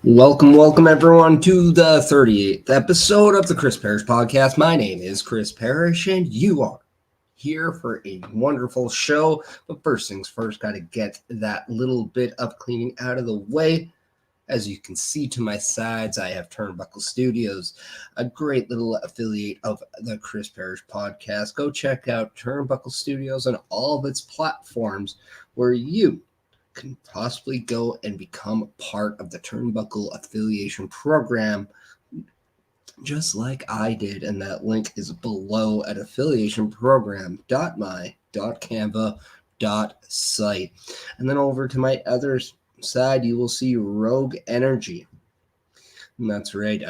Welcome everyone to the 38th episode of the Chris Perish podcast. My name is Chris Perish and you are here for a wonderful show. But first things first, got to get that little bit of cleaning out of the way. As you can see to my sides, I have Turnbuckle Studios, a great little affiliate of the Chris Perish podcast. Go check out Turnbuckle Studios on all of its platforms where you can possibly go and become part of the Turnbuckle affiliation program, just like I did. And that link is below at affiliationprogram.my.canva.site. And then over to my other side, you will see Rogue Energy. And that's right.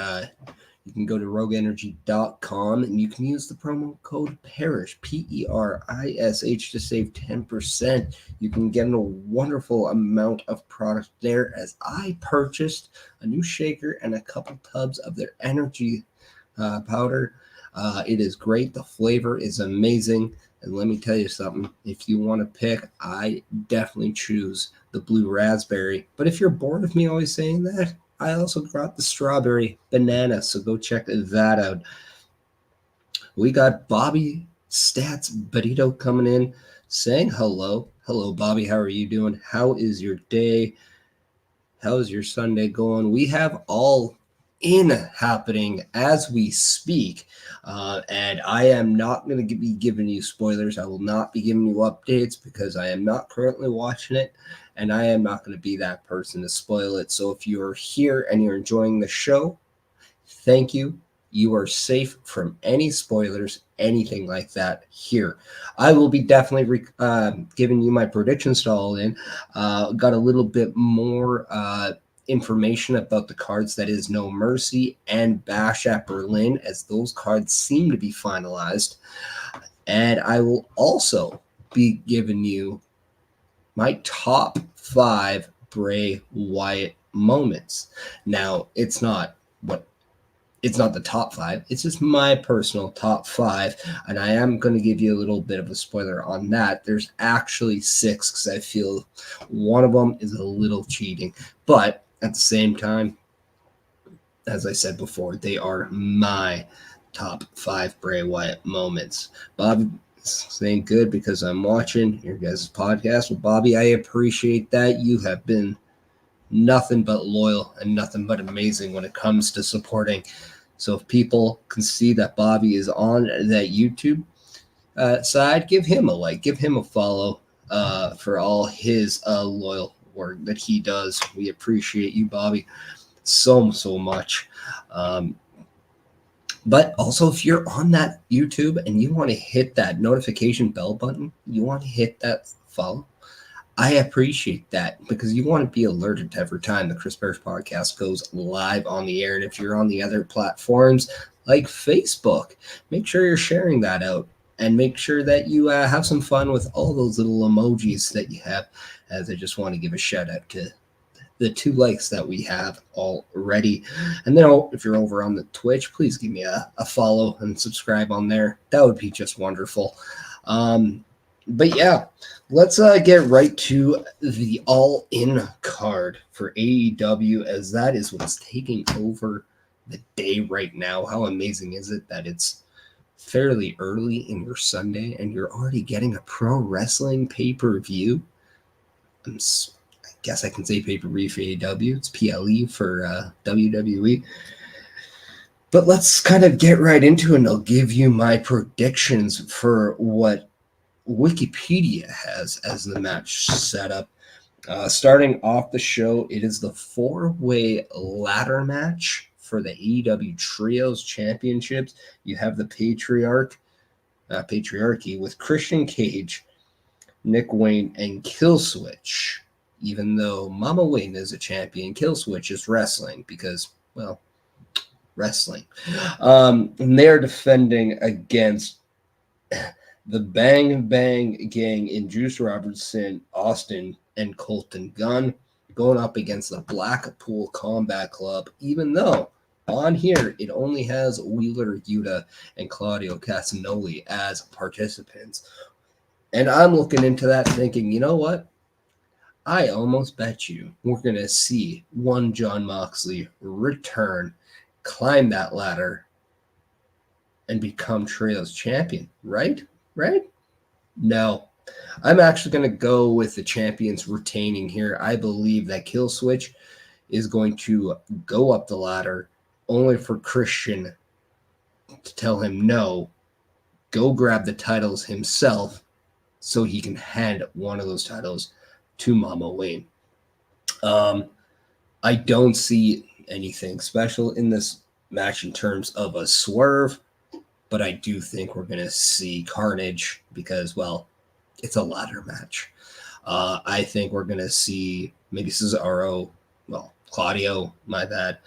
You can go to rogueenergy.com and you can use the promo code PERISH, PERISH, to save 10%. You can get a wonderful amount of product there, as I purchased a new shaker and a couple tubs of their energy powder. It is great. The flavor is amazing. And let me tell you something, if you want to pick, I definitely choose the blue raspberry. But if you're bored of me always saying that, I also got the strawberry banana, so go check that out. We got Bobby Stats Burrito coming in saying hello. Hello, Bobby. How are you doing? How is your day? How is your Sunday going? We have all in happening as we speak, and I am not going to be giving you spoilers. I will not be giving you updates because I am not currently watching it, and I am not going to be that person to spoil it. So if you're here and you're enjoying the show, thank you. You are safe from any spoilers, anything like that here. I will be definitely giving you my predictions to all in. Got a little bit more information about the cards that is No Mercy and Bash at Berlin, as those cards seem to be finalized. And I will also be giving you my top 5 Bray Wyatt moments. Now, it's not the top 5. It's just my personal top 5. And I am going to give you a little bit of a spoiler on that. There's actually 6 because I feel one of them is a little cheating. But at the same time, as I said before, they are my top 5 Bray Wyatt moments. Bobby saying good because I'm watching your guys' podcast. Well, Bobby, I appreciate that. You have been nothing but loyal and nothing but amazing when it comes to supporting. So if people can see that Bobby is on that YouTube side, give him a like, give him a follow for all his loyal work that he does. We appreciate you, Bobby, so much. But also, if you're on that YouTube and you want to hit that notification bell button, you want to hit that follow, I appreciate that, because you want to be alerted to every time the Chris Perish podcast goes live on the air. And if you're on the other platforms like Facebook, make sure you're sharing that out and make sure that you have some fun with all those little emojis that you have. As I just want to give a shout out to the 2 likes that we have already. And then if you're over on the Twitch, please give me a follow and subscribe on there. That would be just wonderful. But yeah, let's get right to the all-in card for AEW, as that is what's taking over the day right now. How amazing is it that it's fairly early in your Sunday and you're already getting a pro wrestling pay-per-view? I guess I can say pay-per-view for AEW. It's PLE for WWE. But let's kind of get right into it, and I'll give you my predictions for what Wikipedia has as the match setup. Starting off the show, it is the 4-way ladder match for the AEW Trios Championships. You have the Patriarchy with Christian Cage, Nick Wayne, and Killswitch. Even though Mama Wayne is a champion, Killswitch is wrestling because, well, wrestling. And they're defending against the Bang Bang Gang in Juice Robertson, Austin, and Colton Gunn, going up against the Blackpool Combat Club, even though on here it only has Wheeler Yuta and Claudio Castagnoli as participants. And I'm looking into that thinking, you know what? I almost bet you we're going to see one Jon Moxley return, climb that ladder, and become Trios champion, right? Right? No. I'm actually going to go with the champions retaining here. I believe that Killswitch is going to go up the ladder only for Christian to tell him no, go grab the titles himself so he can hand one of those titles to Mama Wayne. I don't see anything special in this match in terms of a swerve, but I do think we're going to see carnage because, well, it's a ladder match. I think we're going to see maybe Cesaro, well, Claudio, my bad,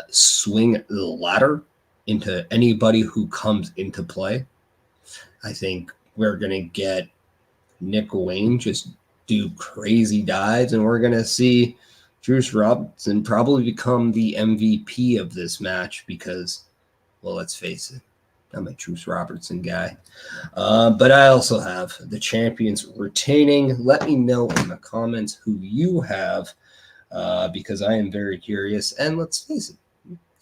swing the ladder into anybody who comes into play. I think we're going to get Nick Wayne just do crazy dives, and we're going to see Juice Robinson probably become the MVP of this match because, well, let's face it, I'm a Juice Robertson guy. But I also have the champions retaining. Let me know in the comments who you have because I am very curious. And let's face it,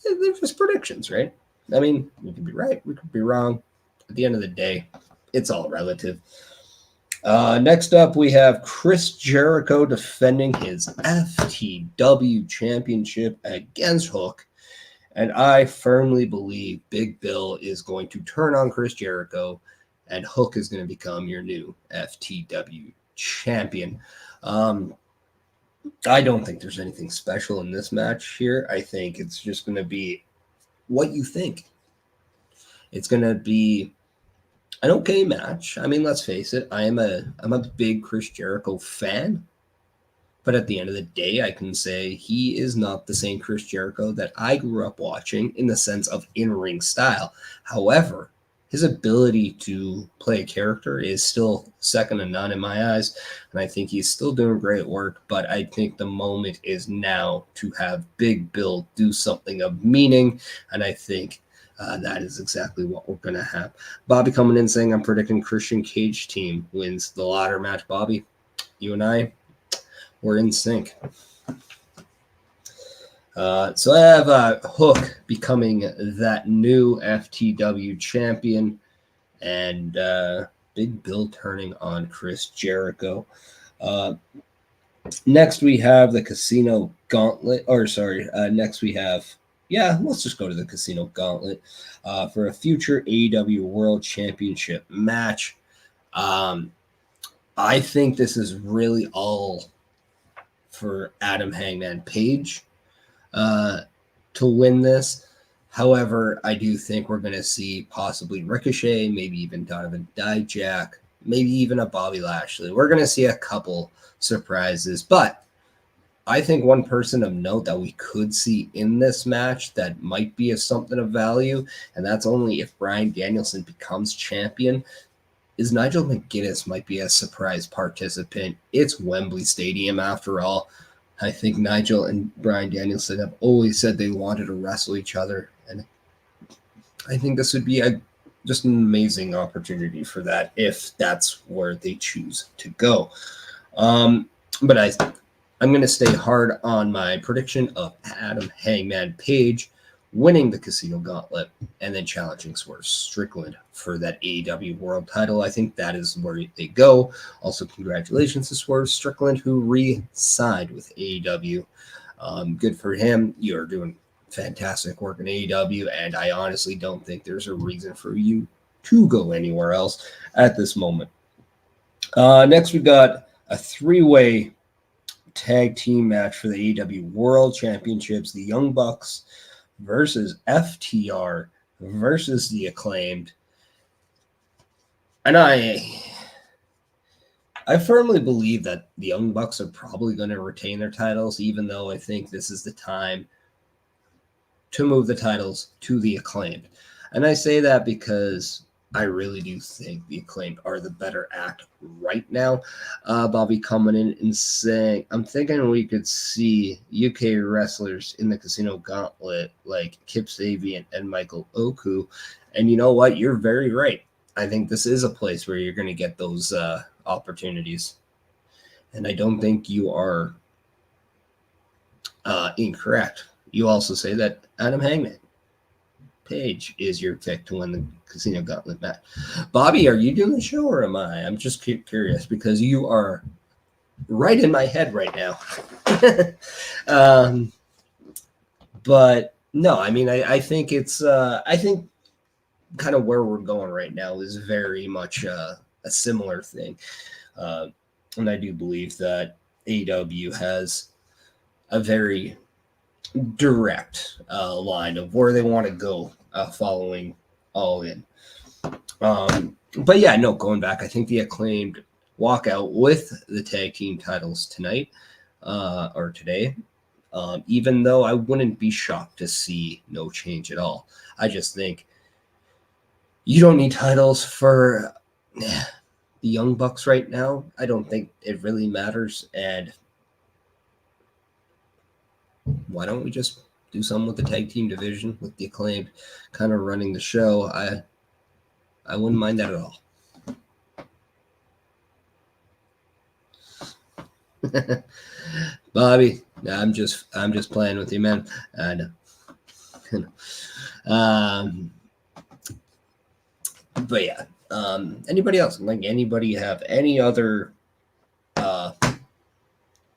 they're just predictions, right? I mean, we could be right, we could be wrong. At the end of the day, it's all relative. Next up, we have Chris Jericho defending his FTW championship against Hook. And I firmly believe Big Bill is going to turn on Chris Jericho and Hook is going to become your new FTW champion. I don't think there's anything special in this match here. I think it's just going to be what you think. It's going to be an okay match. I mean, let's face it. I'm a big Chris Jericho fan. But at the end of the day, I can say he is not the same Chris Jericho that I grew up watching in the sense of in-ring style. However, his ability to play a character is still second to none in my eyes. And I think he's still doing great work. But I think the moment is now to have Big Bill do something of meaning. And I think that is exactly what we're going to have. Bobby coming in saying, I'm predicting Christian Cage team wins the ladder match. Bobby, you and I, we're in sync. So I have Hook becoming that new FTW champion and Big Bill turning on Chris Jericho. Next we have the Casino Gauntlet. Next we have, let's just go to the Casino Gauntlet for a future AEW World Championship match. I think this is really all for Adam Hangman Page to win this. However, I do think we're going to see possibly Ricochet, maybe even Donovan Dijak, maybe even a Bobby Lashley. We're going to see a couple surprises, but I think one person of note that we could see in this match that might be something of value, and that's only if Bryan Danielson becomes champion, is Nigel McGuinness might be a surprise participant. It's Wembley Stadium after all. I think Nigel and Bryan Danielson have always said they wanted to wrestle each other. And I think this would be just an amazing opportunity for that if that's where they choose to go. But I'm going to stay hard on my prediction of Adam Hangman Page winning the Casino Gauntlet and then challenging Swerve Strickland for that AEW World title. I think that is where they go. Also, congratulations to Swerve Strickland, who re-signed with AEW. Good for him. You're doing fantastic work in AEW, and I honestly don't think there's a reason for you to go anywhere else at this moment. Next, we got a three-way tag team match for the AEW World Championships. The Young Bucks versus FTR versus the Acclaimed. And I firmly believe that the Young Bucks are probably going to retain their titles, even though I think this is the time to move the titles to the Acclaimed. And I say that because I really do think the Acclaimed are the better act right now. Bobby coming in and saying, I'm thinking we could see UK wrestlers in the Casino Gauntlet like Kip Sabian and Michael Oku. And you know what? You're very right. I think this is a place where you're going to get those opportunities. And I don't think you are incorrect. You also say that Adam Hangman Page is your pick to win the Casino Gauntlet match. Bobby, are you doing the show or am I? I'm just curious because you are right in my head right now. But no, I mean, I think it's, I think kind of where we're going right now is very much a similar thing. And I do believe that AEW has a very direct line of where they want to go following All In. But yeah, no, going back, I think the Acclaimed walk out with the tag team titles tonight or today. Even though I wouldn't be shocked to see no change at all. I just think you don't need titles for the Young Bucks right now. I don't think it really matters. And why don't we just do something with the tag team division with the Acclaimed kind of running the show? I wouldn't mind that at all. Bobby, I'm just playing with you, man. And but yeah, anybody else? Like anybody have any other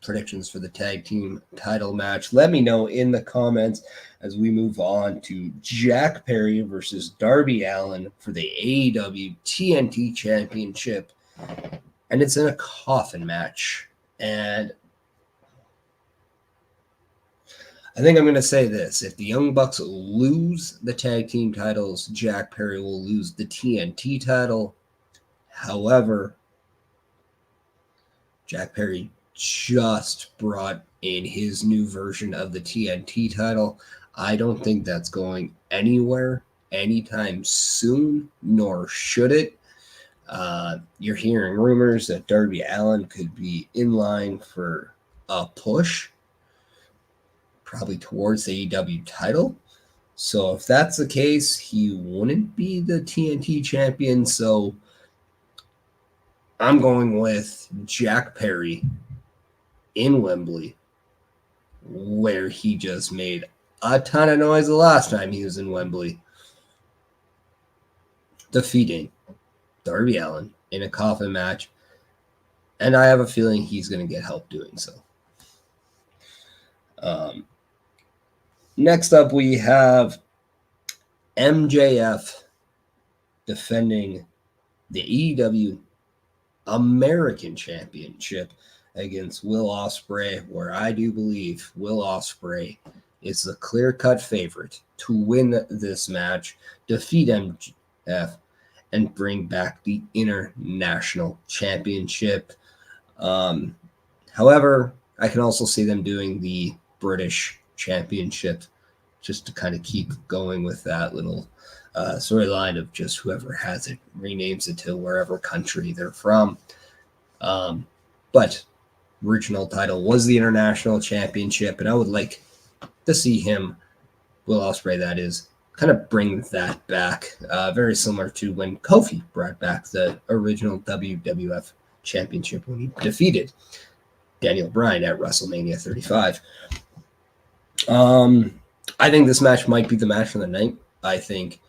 predictions for the tag team title match? Let me know in the comments as we move on to Jack Perry versus Darby Allin for the AEW TNT Championship. And it's in a coffin match. And I think I'm going to say this. If the Young Bucks lose the tag team titles, Jack Perry will lose the TNT title. However, Jack Perry just brought in his new version of the TNT title. I don't think that's going anywhere anytime soon, nor should it. You're hearing rumors that Darby Allin could be in line for a push, probably towards the AEW title. So if that's the case, he wouldn't be the TNT champion. So I'm going with Jack Perry in Wembley, where he just made a ton of noise the last time he was in Wembley, defeating Darby Allin in a coffin match. And I have a feeling he's going to get help doing so. Next up, we have MJF defending the AEW American Championship against Will Ospreay, where I do believe Will Ospreay is the clear-cut favorite to win this match, defeat MJF, and bring back the International Championship. However, I can also see them doing the British Championship just to kind of keep going with that little storyline of just whoever has it renames it to wherever country they're from. But original title was the International Championship, and I would like to see him, Will Ospreay that is, kind of bring that back. Very similar to when Kofi brought back the original WWF Championship when he defeated Daniel Bryan at WrestleMania 35. I think this match might be the match of the night. I think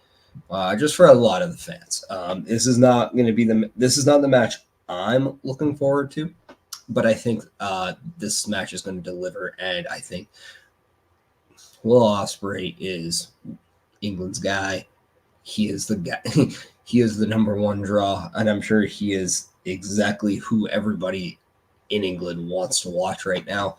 just for a lot of the fans, this is not going to be the match I'm looking forward to, but I think this match is going to deliver, and I think Will Ospreay is England's guy. He is the guy. He is the number one draw, and I'm sure he is exactly who everybody in England wants to watch right now.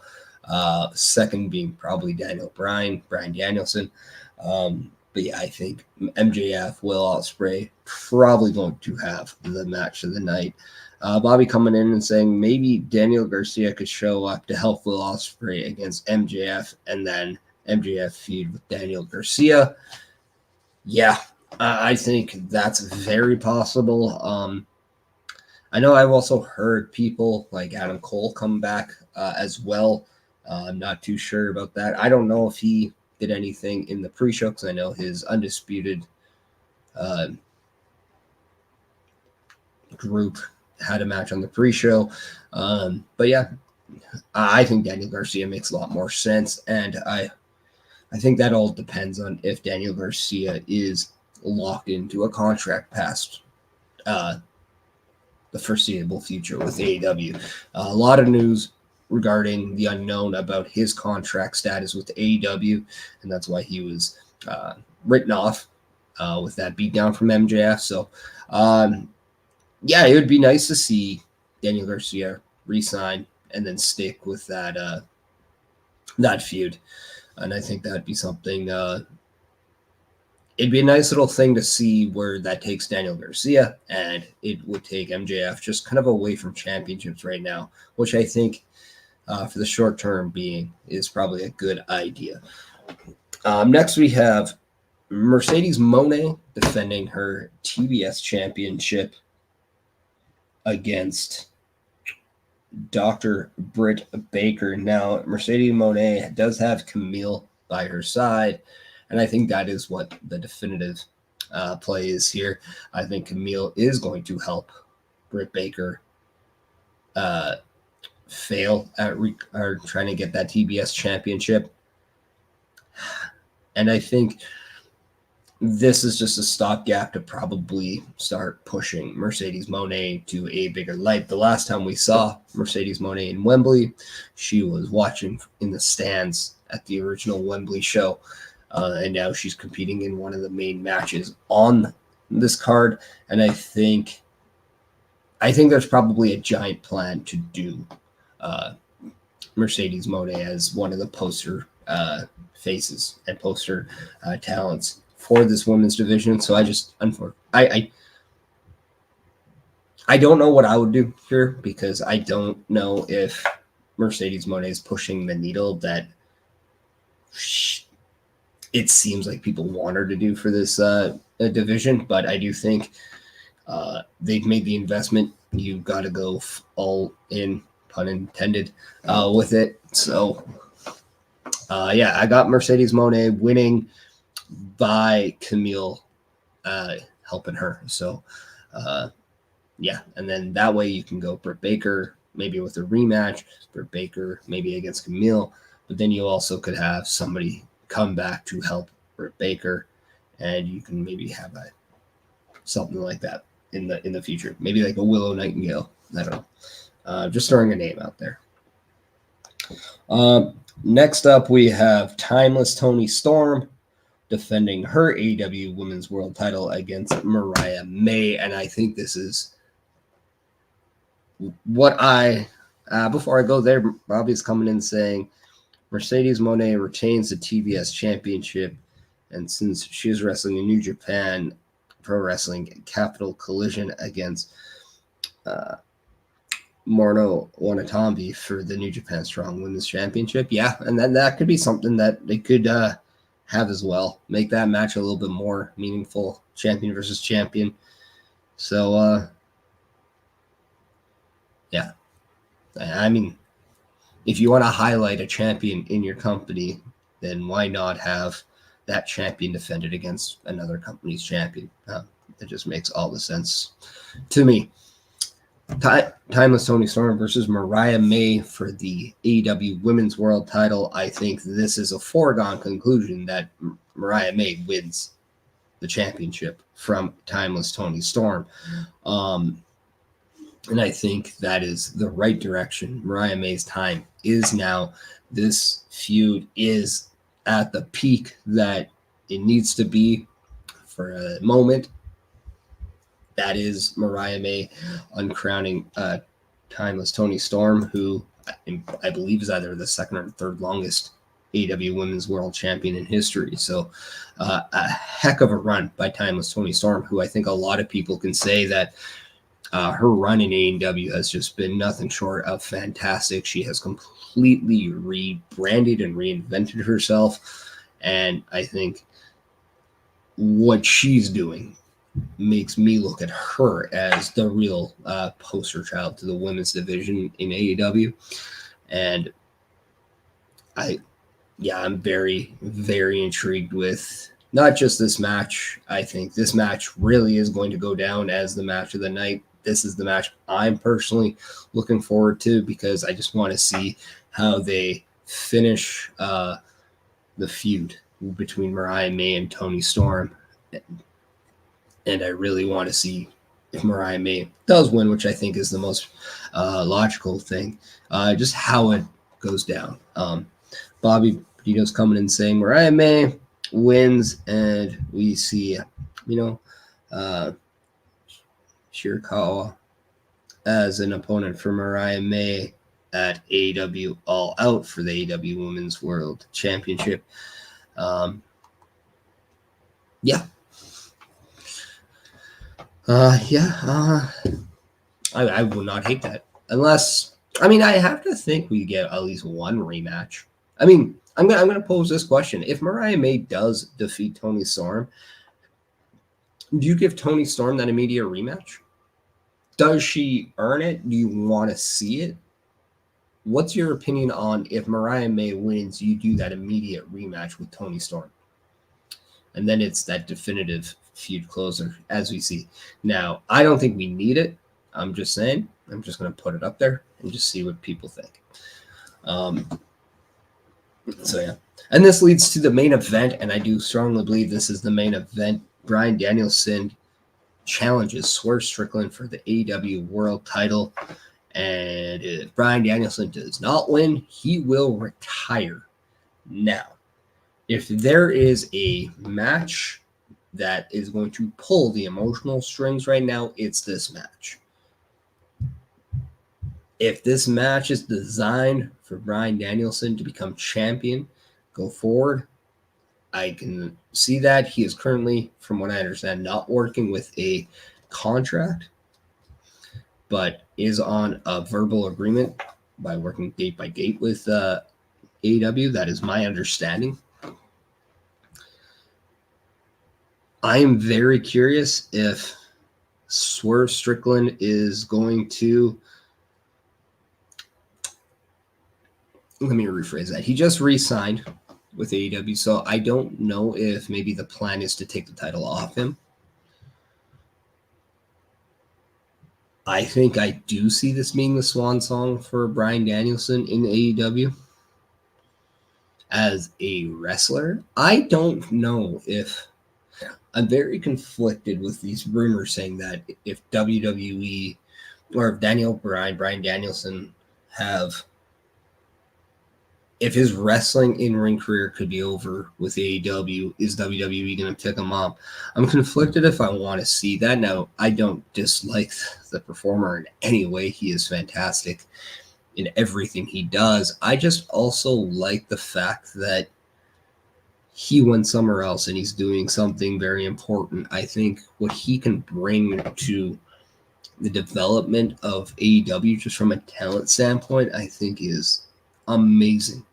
Second being probably Brian Danielson. But yeah, I think MJF, Will Ospreay, probably going to have the match of the night. Bobby coming in and saying maybe Daniel Garcia could show up to help Will Ospreay against MJF, and then MJF feud with Daniel Garcia. Yeah, I think that's very possible. I know I've also heard people like Adam Cole come back as well. I'm not too sure about that. I don't know if he did anything in the pre-show because I know his undisputed group had a match on the pre-show. But yeah, I think Daniel Garcia makes a lot more sense, and I think that all depends on if Daniel Garcia is locked into a contract past the foreseeable future with AEW. A lot of news regarding the unknown about his contract status with AEW, and that's why he was written off with that beatdown from MJF. So, yeah, it would be nice to see Daniel Garcia re-sign and then stick with that feud. And I think that'd be something. It'd be a nice little thing to see where that takes Daniel Garcia, and it would take MJF just kind of away from championships right now, which I think for the short term being is probably a good idea. Next, we have Mercedes Moné defending her TBS championship against Dr. Britt Baker. Now, Mercedes Moné does have Camille by her side, and I think that is what the definitive play is here. I think Camille is going to help Britt Baker fail at trying to get that TBS championship. And I think this is just a stopgap to probably start pushing Mercedes Moné to a bigger light. The last time we saw Mercedes Moné in Wembley, she was watching in the stands at the original Wembley show. And now she's competing in one of the main matches on this card. And I think there's probably a giant plan to do Mercedes Moné as one of the poster faces and poster talents for this women's division. So I don't know what I would do here, because I don't know if Mercedes Moné is pushing the needle that it seems like people want her to do for this division. But I do think they've made the investment. You've got to go all in, pun intended, with it. So, yeah, I got Mercedes Moné winning by Camille helping her. So, yeah, and then that way you can go Britt Baker maybe with a rematch, Britt Baker maybe against Camille, but then you also could have somebody come back to help Britt Baker, and you can maybe have something like that in the future. Maybe like a Willow Nightingale. I don't know. Just throwing a name out there. Next up, we have Timeless Toni Storm defending her AEW Women's World title against Mariah May. And I think this is what before I go there, Bobby's coming in saying Mercedes Moné retains the TBS championship. And since she's wrestling in New Japan Pro Wrestling Capital Collision against Morno Wanatambi for the New Japan Strong Women's Championship. Yeah, and then that could be something that they could have as well. Make that match a little bit more meaningful, champion versus champion. So, yeah. I mean, if you want to highlight a champion in your company, then why not have that champion defended against another company's champion? It just makes all the sense to me. Timeless Toni Storm versus Mariah May for the AEW Women's World title. I think this is a foregone conclusion that Mariah May wins the championship from Timeless Toni Storm. And I think that is the right direction. Mariah May's time is now. This feud is at the peak that it needs to be for a moment. That is Mariah May uncrowning Timeless Toni Storm, who I believe is either the second or third longest AEW Women's World Champion in history. So a heck of a run by Timeless Toni Storm, who I think a lot of people can say that her run in AEW has just been nothing short of fantastic. She has completely rebranded and reinvented herself. And I think what she's doing makes me look at her as the real poster child to the women's division in AEW. And I'm very, very intrigued with not just this match. I think this match really is going to go down as the match of the night this is the match I'm personally looking forward to, because I just want to see how they finish the feud between Mariah May and Toni Storm. And I really want to see if Mariah May does win, which I think is the most logical thing, just how it goes down. Bobby Petito's coming in saying Mariah May wins, and we see, Shirakawa as an opponent for Mariah May at AEW All Out for the AEW Women's World Championship. I would not hate that, unless, I have to think we get at least one rematch. I'm gonna pose this question: if Mariah May does defeat Toni Storm, do you give Toni Storm that immediate rematch? Does she earn it? Do you want to see it? What's your opinion on if Mariah May wins, you do that immediate rematch with Toni Storm? And then it's that definitive feud closer, as we see. Now, I don't think we need it. I'm just saying. I'm just going to put it up there and just see what people think. So, yeah. And this leads to the main event, and I do strongly believe this is the main event. Bryan Danielson challenges Swerve Strickland for the AEW World title. And if Bryan Danielson does not win, he will retire. Now, if there is a match that is going to pull the emotional strings right now, it's this match. If this match is designed for Bryan Danielson to become champion, go forward, I can see that. He is currently, from what I understand, not working with a contract, but is on a verbal agreement by working gate by gate with AEW. That is my understanding. I am very curious if Swerve Strickland is going to... Let me rephrase that. He just re-signed with AEW, so I don't know if maybe the plan is to take the title off him. I think I do see this being the swan song for Bryan Danielson in AEW as a wrestler. I don't know if... I'm very conflicted with these rumors saying that if WWE or if Bryan Danielson if his wrestling in-ring career could be over with AEW, is WWE going to pick him up? I'm conflicted if I want to see that. Now, I don't dislike the performer in any way. He is fantastic in everything he does. I just also like the fact that he went somewhere else and he's doing something very important. I think what he can bring to the development of AEW, just from a talent standpoint, I think is amazing.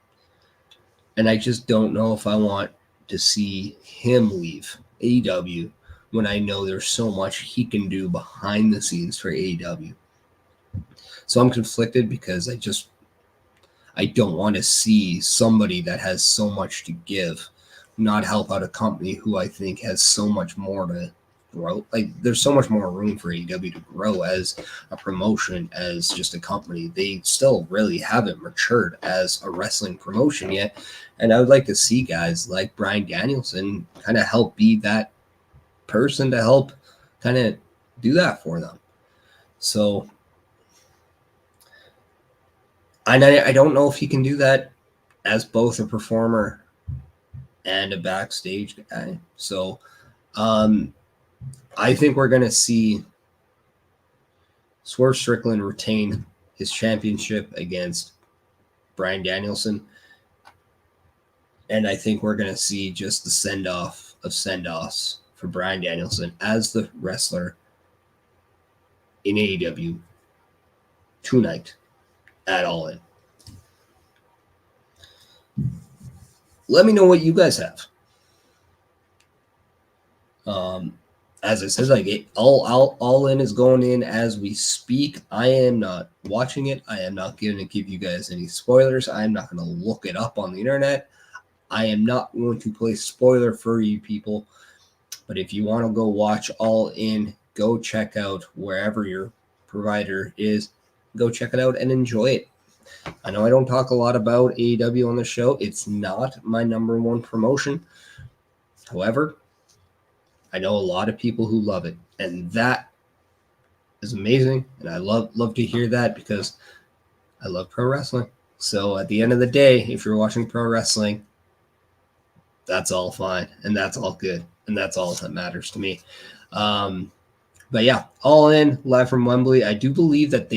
And I just don't know if I want to see him leave AEW when I know there's so much he can do behind the scenes for AEW. So I'm conflicted because I don't want to see somebody that has so much to give not help out a company who I think has so much more to grow. Like, there's so much more room for AEW to grow as a promotion, as just a company. They still really haven't matured as a wrestling promotion yet. And I would like to see guys like Bryan Danielson kind of help be that person to help kind of do that for them. So, and I don't know if he can do that as both a performer and a backstage guy. So I think we're going to see Swerve Strickland retain his championship against Bryan Danielson. And I think we're going to see just the send-off of send-offs for Bryan Danielson as the wrestler in AEW tonight at All In. Let me know what you guys have. As I said, like all in is going in as we speak. I am not watching it. I am not going to give you guys any spoilers. I am not going to look it up on the internet. I am not going to play spoiler for you people. But if you want to go watch All In, go check out wherever you're provider is, go check it out and enjoy it. I know I don't talk a lot about AEW on the show. It's not my number one promotion. However, I know a lot of people who love it, and that is amazing. And I love to hear that because I love pro wrestling. So at the end of the day, if you're watching pro wrestling, that's all fine, and that's all good, and that's all that matters to me. But yeah, All In, live from Wembley. I do believe that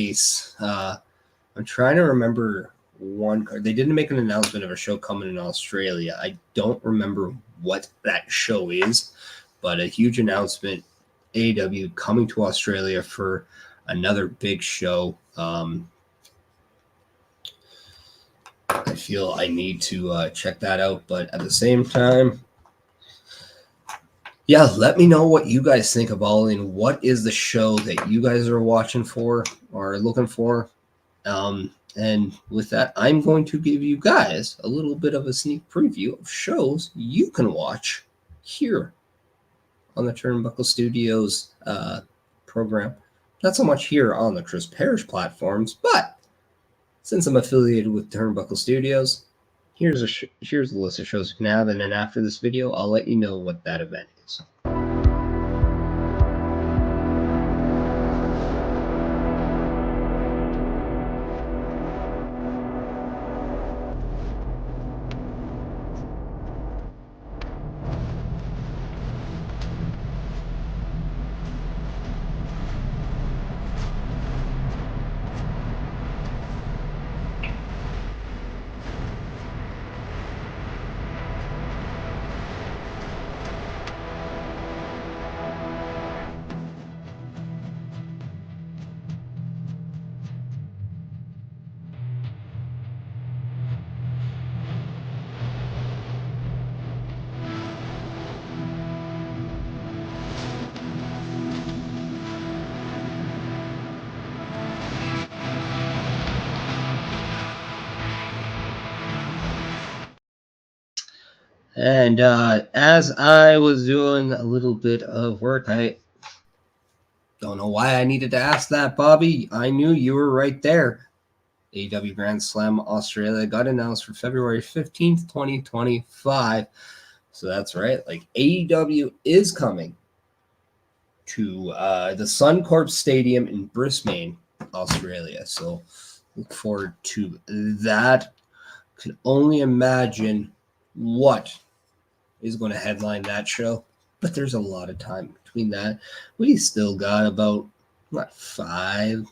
I'm trying to remember one card. They didn't make an announcement of a show coming in Australia. I don't remember what that show is, but a huge announcement. AEW coming to Australia for another big show. I feel I need to check that out, but at the same time, yeah, let me know what you guys think of All In. What is the show that you guys are watching for or looking for? And with that, I'm going to give you guys a little bit of a sneak preview of shows you can watch here on the Turnbuckle Studios program. Not so much here on the Chris Perish platforms, but since I'm affiliated with Turnbuckle Studios, here's a list of shows you can have, and then after this video, I'll let you know what that event is. And as I was doing a little bit of work, I don't know why I needed to ask that, Bobby. I knew you were right there. AEW Grand Slam Australia got announced for February 15th, 2025. So that's right. Like, AEW is coming to the Suncorp Stadium in Brisbane, Australia. So look forward to that. Can only imagine what is going to headline that show, but there's a lot of time between that. We still got about five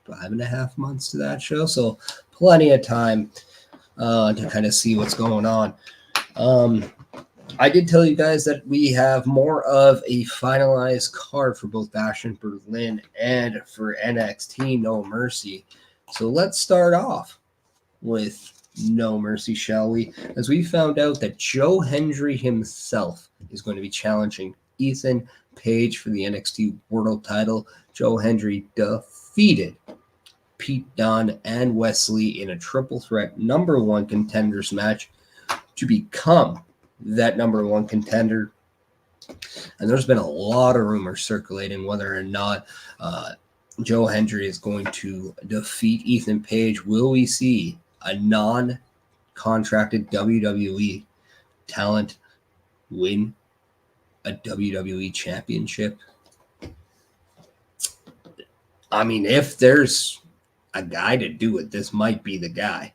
and a half months to that show, so plenty of time to kind of see what's going on. I did tell you guys that we have more of a finalized card for both Bash in Berlin and for NXT No Mercy. So let's start off with No Mercy, shall we? As we found out that Joe Hendry himself is going to be challenging Ethan Page for the NXT World title. Joe Hendry defeated Pete Dunne and Wesley in a triple threat number one contenders match to become that number one contender. And there's been a lot of rumors circulating whether or not Joe Hendry is going to defeat Ethan Page. Will we see a non-contracted WWE talent win a WWE championship? I mean, if there's a guy to do it, this might be the guy.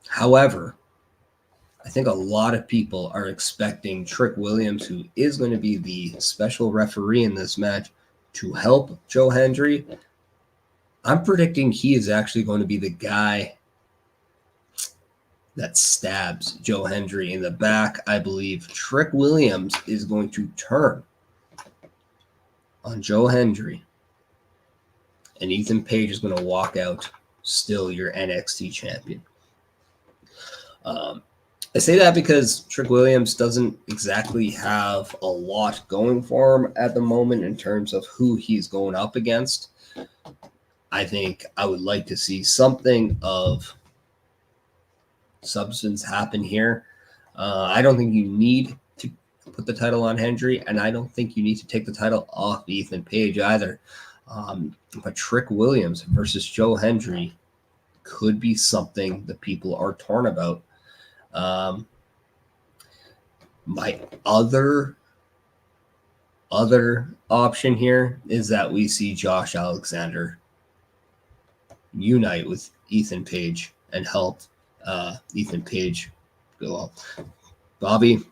However, I think a lot of people are expecting Trick Williams, who is going to be the special referee in this match, to help Joe Hendry. I'm predicting he is actually going to be the guy that stabs Joe Hendry in the back. I believe Trick Williams is going to turn on Joe Hendry, and Ethan Page is going to walk out still your NXT champion. I say that because Trick Williams doesn't exactly have a lot going for him at the moment in terms of who he's going up against. I think I would like to see something of substance happen here. I don't think you need to put the title on Hendry, and I don't think you need to take the title off Ethan Page either. But Trick Williams versus Joe Hendry could be something that people are torn about. My other option here is that we see Josh Alexander unite with Ethan Page and help Ethan Page go up. Bobby,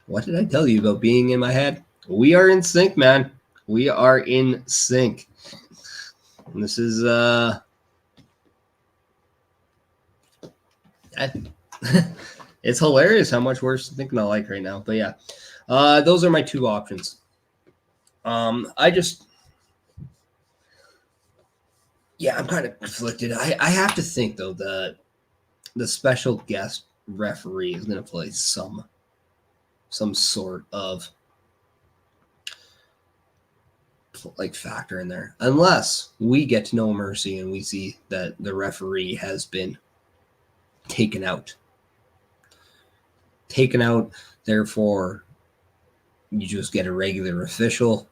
what did I tell you about being in my head? We are in sync, man. We are in sync. And this is it's hilarious how much we're thinking alike right now. But yeah, those are my two options. I'm kind of conflicted. I have to think though the special guest referee is going to play some sort of like factor in there, unless we get to No Mercy and we see that the referee has been taken out. Therefore, you just get a regular official.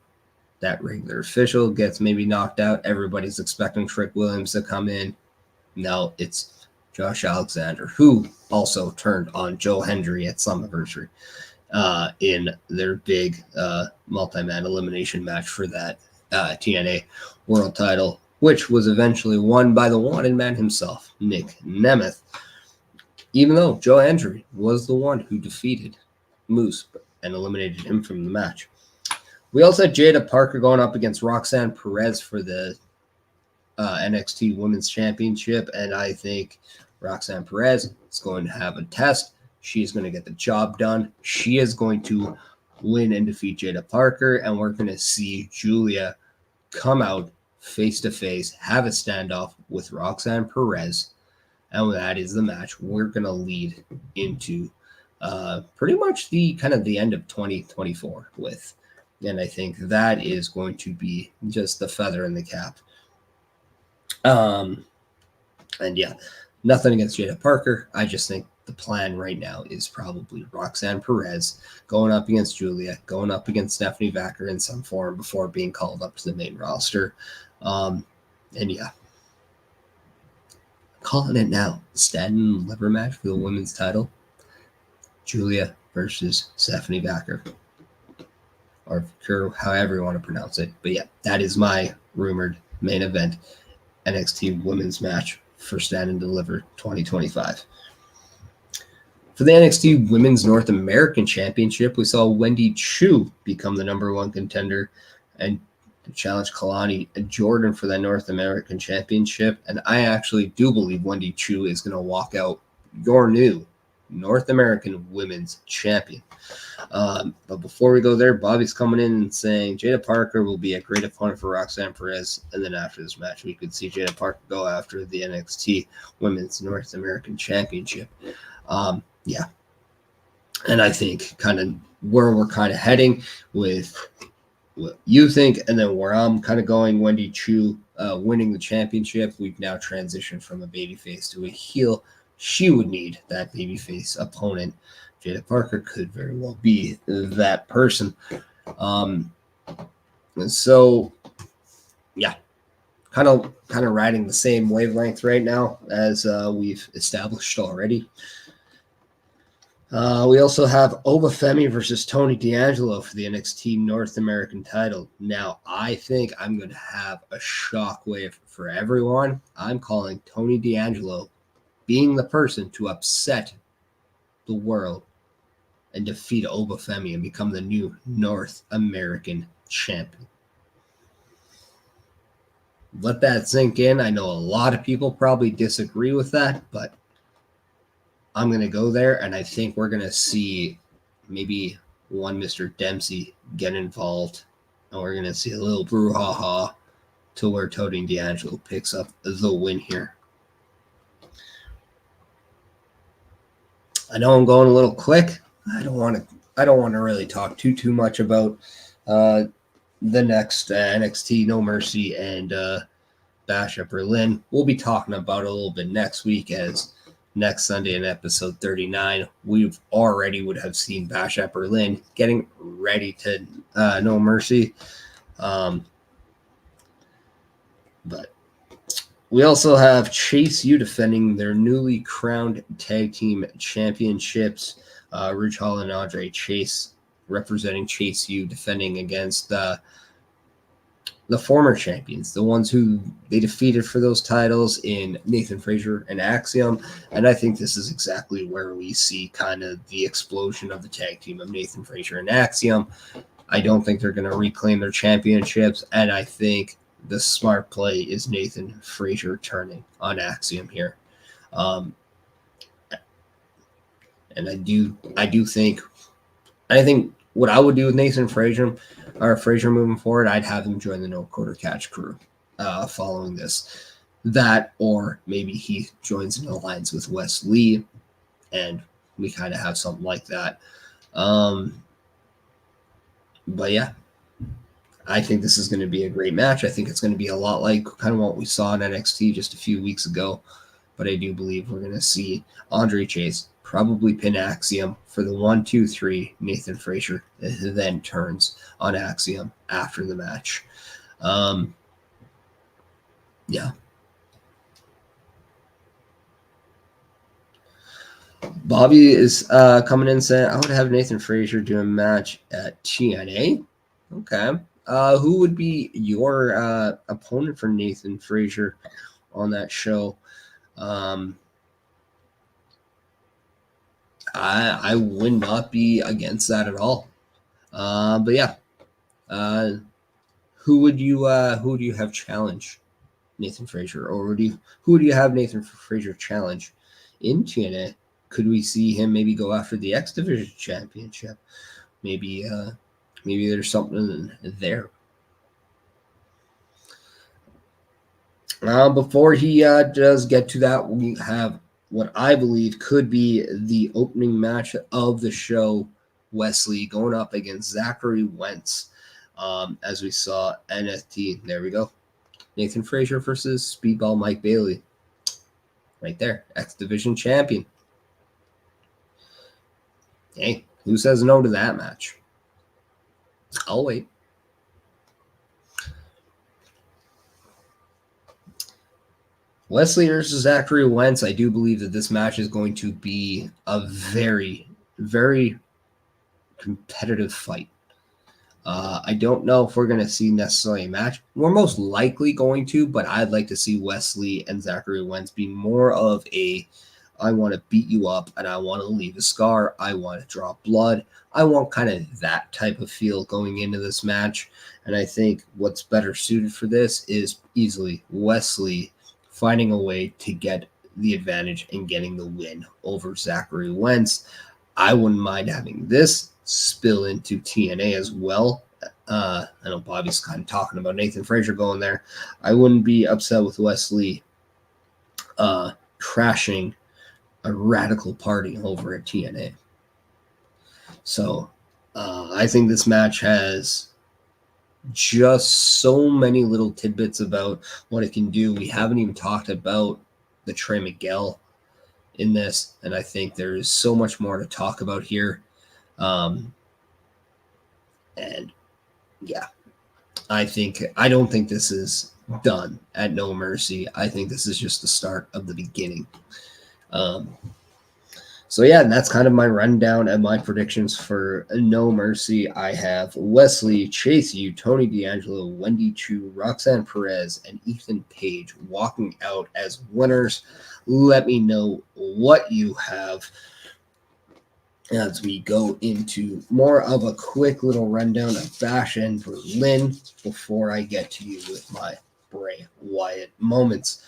That regular official gets maybe knocked out. Everybody's expecting Trick Williams to come in. No, it's Josh Alexander, who also turned on Joe Hendry at Summerversary in their big multi-man elimination match for that TNA world title, which was eventually won by the wanted man himself, Nick Nemeth, even though Joe Hendry was the one who defeated Moose and eliminated him from the match. We also had Jada Parker going up against Roxanne Perez for the NXT Women's Championship, and I think Roxanne Perez is going to have a test. She's going to get the job done. She is going to win and defeat Jada Parker, and we're going to see Julia come out face-to-face, have a standoff with Roxanne Perez, and that is the match we're going to lead into pretty much the kind of the end of 2024 with. And I think that is going to be just the feather in the cap. And yeah, nothing against Jada Parker. I just think the plan right now is probably Roxanne Perez going up against Julia, going up against Stephanie Vacker in some form before being called up to the main roster. And yeah, calling it now. Stanton liver match for the women's title. Julia versus Stephanie Vacker. Or however you want to pronounce it. But yeah, that is my rumored main event NXT women's match for Stand and Deliver 2025. For the NXT Women's North American Championship, we saw Wendy Chu become the number one contender and challenge Kalani Jordan for the North American Championship. And I actually do believe Wendy Chu is going to walk out your new North American Women's Champion. But before we go there, Bobby's coming in and saying Jada Parker will be a great opponent for Roxanne Perez. And then after this match, we could see Jada Parker go after the NXT Women's North American Championship. Yeah. And I think kind of where we're kind of heading with what you think, and then where I'm kind of going, Wendy Chu winning the championship. We've now transitioned from a babyface to a heel. She would need that babyface opponent. Jada Parker could very well be that person. And so, yeah, kind of riding the same wavelength right now as we've established already. We also have Obafemi versus Tony D'Angelo for the NXT North American title. Now, I think I'm going to have a shockwave for everyone. I'm calling Tony D'Angelo being the person to upset the world and defeat Obafemi and become the new North American champion. Let that sink in. I know a lot of people probably disagree with that, but I'm going to go there, and I think we're going to see maybe one Mr. Dempsey get involved, and we're going to see a little brouhaha to where Tony D'Angelo picks up the win here. I know I'm going a little quick. I don't want to really talk too much about the next NXT No Mercy and Bash at Berlin. We'll be talking about it a little bit next week as next Sunday in episode 39, we already would have seen Bash at Berlin getting ready to No Mercy. But we also have Chase U defending their newly crowned tag team championships. Ridge Hall and Andre Chase representing Chase U defending against the former champions, the ones who they defeated for those titles in Nathan Frazier and Axiom. And I think this is exactly where we see kind of the explosion of the tag team of Nathan Frazier and Axiom. I don't think they're going to reclaim their championships, and I think the smart play is Nathan Frazier turning on Axiom here. And I think what I would do with Nathan Frazier moving forward, I'd have him join the No Quarter Catch crew following this. That, or maybe he joins an alliance with Wes Lee, and we kind of have something like that. But yeah, I think this is going to be a great match. I think it's going to be a lot like kind of what we saw in NXT just a few weeks ago. But I do believe we're going to see Andre Chase probably pin Axiom for the 1-2-3. Nathan Frazier then turns on Axiom after the match. Yeah. Bobby is coming in saying, I would have Nathan Frazier do a match at TNA. Okay. Who would be your opponent for Nathan Frazier on that show? I would not be against that at all. But yeah, who would you have challenge Nathan Frazier, or who would you have Nathan Frazier challenge in TNA? Could we see him maybe go after the X Division Championship? Maybe there's something there. Before he does get to that, we have what I believe could be the opening match of the show. Wesley going up against Zachary Wentz. As we saw NXT. There we go. Nathan Frazier versus Speedball Mike Bailey. Right there. X Division champion. Hey, who says no to that match? I'll wait. Wesley versus Zachary Wentz. I do believe that this match is going to be a very, very competitive fight. I don't know if we're going to see necessarily a match. We're most likely going to, but I'd like to see Wesley and Zachary Wentz be more of a, I want to beat you up and I want to leave a scar. I want to draw blood. I want kind of that type of feel going into this match. And I think what's better suited for this is easily Wesley finding a way to get the advantage and getting the win over Zachary Wentz. I wouldn't mind having this spill into TNA as well. I know Bobby's kind of talking about Nathan Frazier going there. I wouldn't be upset with Wesley crashing a radical party over at TNA. So I think this match has just so many little tidbits about what it can do. We haven't even talked about the Trey Miguel in this, and I think there is so much more to talk about here. And yeah, I don't think this is done at No Mercy. I think this is just the start of the beginning. So yeah, and that's kind of my rundown and my predictions for No Mercy. I have Wesley, Chase U, Tony D'Angelo, Wendy Chu, Roxanne Perez, and Ethan Page walking out as winners. Let me know what you have as we go into more of a quick little rundown of Bash and Berlin before I get to you with my Bray Wyatt moments.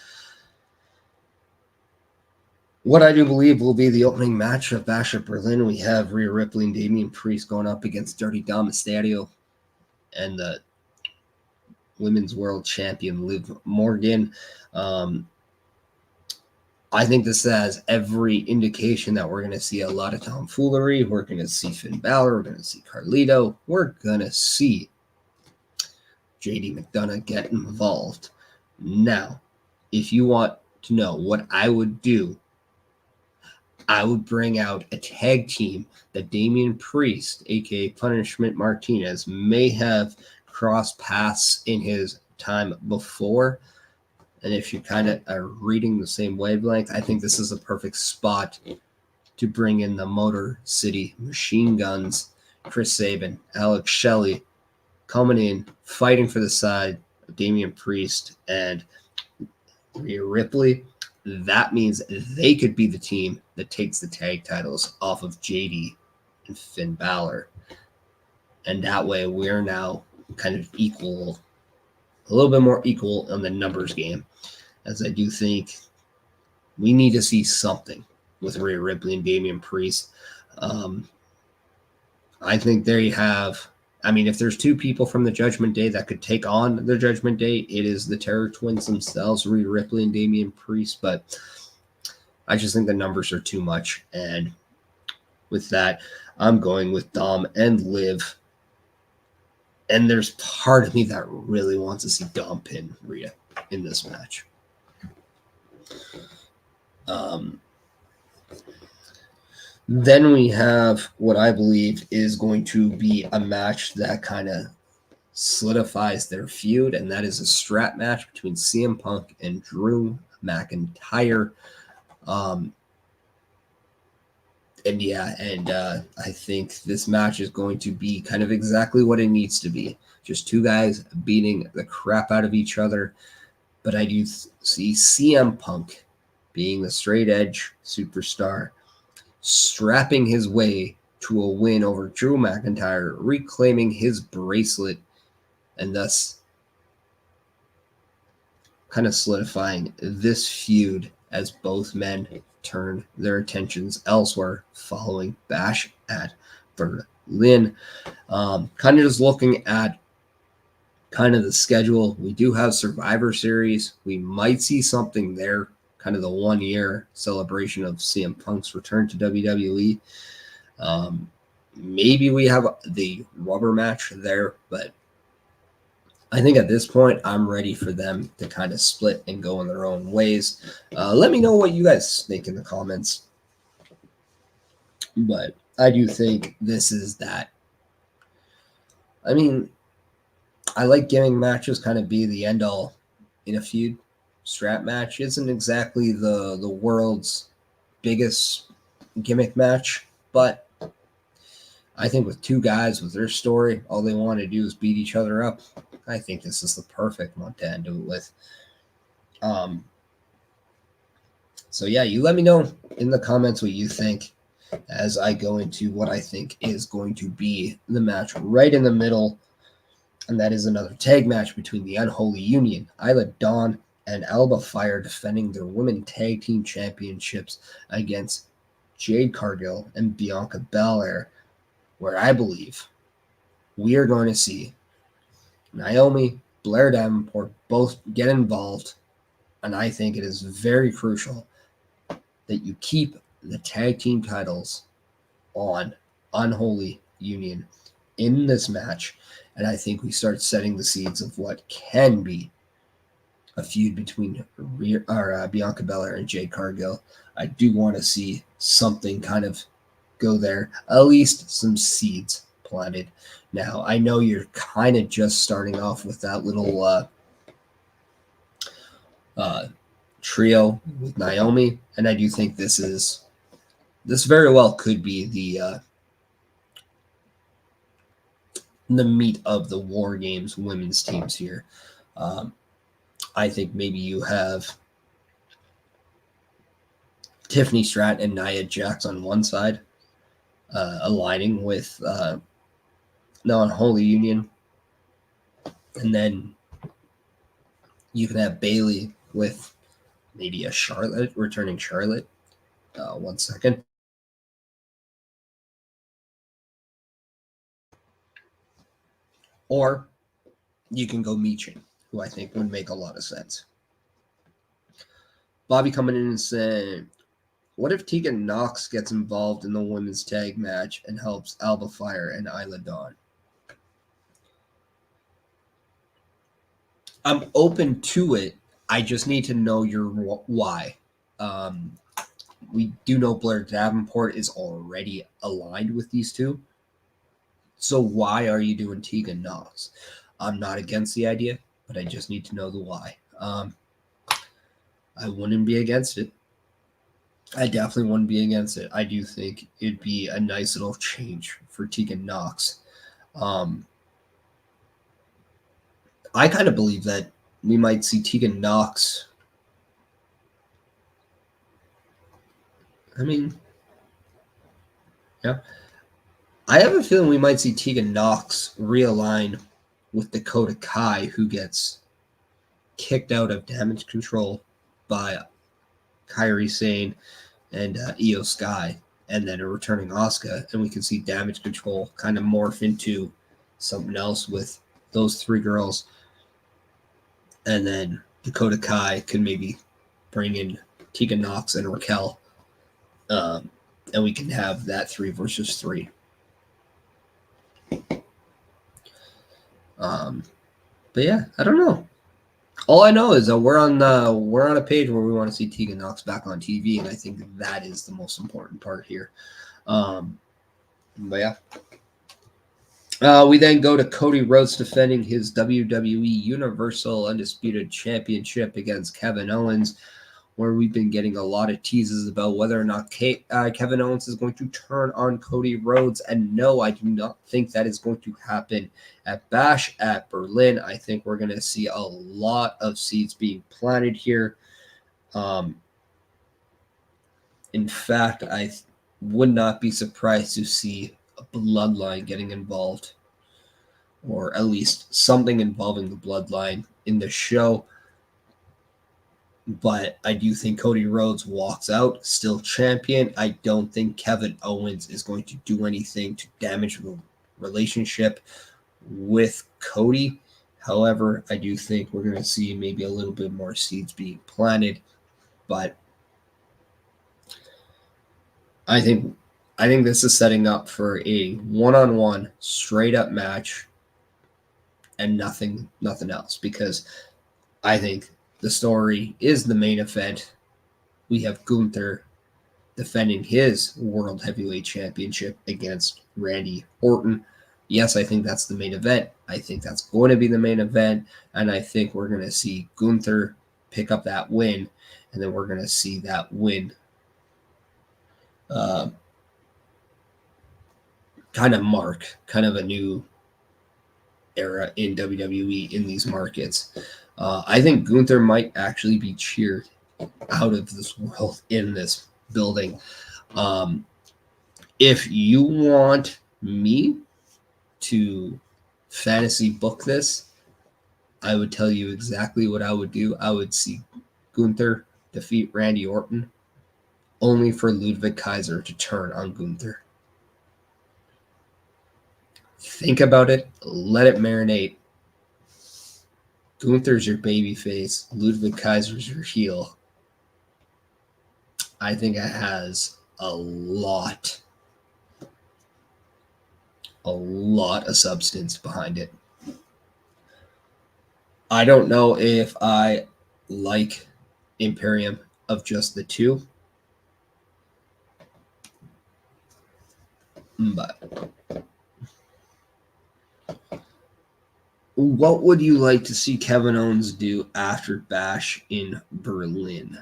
What I do believe will be the opening match of Bash at Berlin, we have Rhea Ripley and Damian Priest going up against Dirty Dom Mysterio and the Women's World Champion Liv Morgan. I think this has every indication that we're going to see a lot of tomfoolery. We're going to see Finn Balor. We're going to see Carlito. We're going to see JD McDonough get involved. Now, if you want to know what I would do I would bring out a tag team that Damian Priest, aka Punishment Martinez, may have crossed paths in his time before. And if you kind of are reading the same wavelength, I think this is a perfect spot to bring in the Motor City Machine Guns, Chris Sabin, Alex Shelley, coming in, fighting for the side of Damian Priest and Rhea Ripley. That means they could be the team that takes the tag titles off of JD and Finn Balor. And that way we're now kind of equal, a little bit more equal on the numbers game, as I do think we need to see something with Rhea Ripley and Damian Priest. I think there you have. I mean, if there's two people from the Judgment Day that could take on the Judgment Day, it is the Terror Twins themselves, Rhea Ripley and Damian Priest. But I just think the numbers are too much. And with that, I'm going with Dom and Liv. And there's part of me that really wants to see Dom pin Rhea in this match. Then we have what I believe is going to be a match that kind of solidifies their feud, and that is a strap match between CM Punk and Drew McIntyre. I think this match is going to be kind of exactly what it needs to be. Just two guys beating the crap out of each other. But I do see CM Punk being the straight edge superstar, strapping his way to a win over Drew McIntyre, reclaiming his bracelet, and thus kind of solidifying this feud as both men turn their attentions elsewhere following Bash at Berlin. Kind of just looking at kind of the schedule. We do have Survivor Series. We might see something there, kind of the 1 year celebration of CM Punk's return to WWE. Maybe we have the rubber match there, but I think at this point, I'm ready for them to kind of split and go in their own ways. Let me know what you guys think in the comments. But I do think this is that. I mean, I like giving matches kind of be the end all in a feud. Strap match isn't exactly the world's biggest gimmick match, but I think with two guys with their story, all they want to do is beat each other up. I think this is the perfect one to end it with. So yeah, you let me know in the comments what you think as I go into what I think is going to be the match right in the middle. And that is another tag match between the Unholy Union, Isla Dawn and Alba Fire, defending their women tag team championships against Jade Cargill and Bianca Belair, where I believe we are going to see Naomi, Blair Davenport both get involved. And I think it is very crucial that you keep the tag team titles on Unholy Union in this match. And I think we start setting the seeds of what can be a feud between Bianca Belair and Jade Cargill. I do want to see something kind of go there, at least some seeds planted. Now, I know you're kind of just starting off with that little trio with Naomi, and I do think this very well could be the meat of the War Games women's teams here. I think maybe you have Tiffany Stratton and Nia Jax on one side, aligning with the Unholy Union. And then you can have Bayley with maybe a Charlotte, returning Charlotte. 1 second. Or you can go Michin, who I think would make a lot of sense. Bobby coming in and saying, what if Tegan Nox gets involved in the women's tag match and helps Alba Fire and Isla Dawn? I'm open to it. I just need to know your why. we do know Blair Davenport is already aligned with these two. So why are you doing Tegan Knox? I'm not against the idea, but I just need to know the why. I wouldn't be against it. I definitely wouldn't be against it. I do think it'd be a nice little change for Tegan Knox. I kind of believe that we might see Tegan Knox. I mean, yeah. I have a feeling we might see Tegan Knox realign with Dakota Kai, who gets kicked out of Damage Control by Kairi Sane and Io Sky, and then a returning Asuka, and we can see Damage Control kind of morph into something else with those three girls, and then Dakota Kai could maybe bring in Tegan Knox and Raquel, and we can have that 3 versus 3. But yeah, I don't know. All I know is that we're on a page where we want to see Tegan Knox back on TV, and I think that is the most important part here. But yeah. We then go to Cody Rhodes defending his WWE Universal Undisputed Championship against Kevin Owens, where we've been getting a lot of teases about whether or not Kevin Owens is going to turn on Cody Rhodes. And no, I do not think that is going to happen at Bash at Berlin. I think we're going to see a lot of seeds being planted here. In fact, I would not be surprised to see a bloodline getting involved, or at least something involving the bloodline in the show. But I do think Cody Rhodes walks out still champion. I don't think Kevin Owens is going to do anything to damage the relationship with Cody. However, I do think we're going to see maybe a little bit more seeds being planted. But I think this is setting up for a one-on-one straight up match and nothing else, because I think the story is the main event. We have Gunther defending his World Heavyweight Championship against Randy Orton. Yes, I think that's the main event. I think that's going to be the main event, and I think we're going to see Gunther pick up that win, and then we're going to see that win kind of a new era in WWE in these markets. I think Gunther might actually be cheered out of this world in this building. If you want me to fantasy book this, I would tell you exactly what I would do. I would see Gunther defeat Randy Orton, only for Ludwig Kaiser to turn on Gunther. Think about it. Let it marinate. Gunther's your baby face. Ludwig Kaiser's your heel. I think it has a lot of substance behind it. I don't know if I like Imperium of just the two, but what would you like to see Kevin Owens do after Bash in Berlin?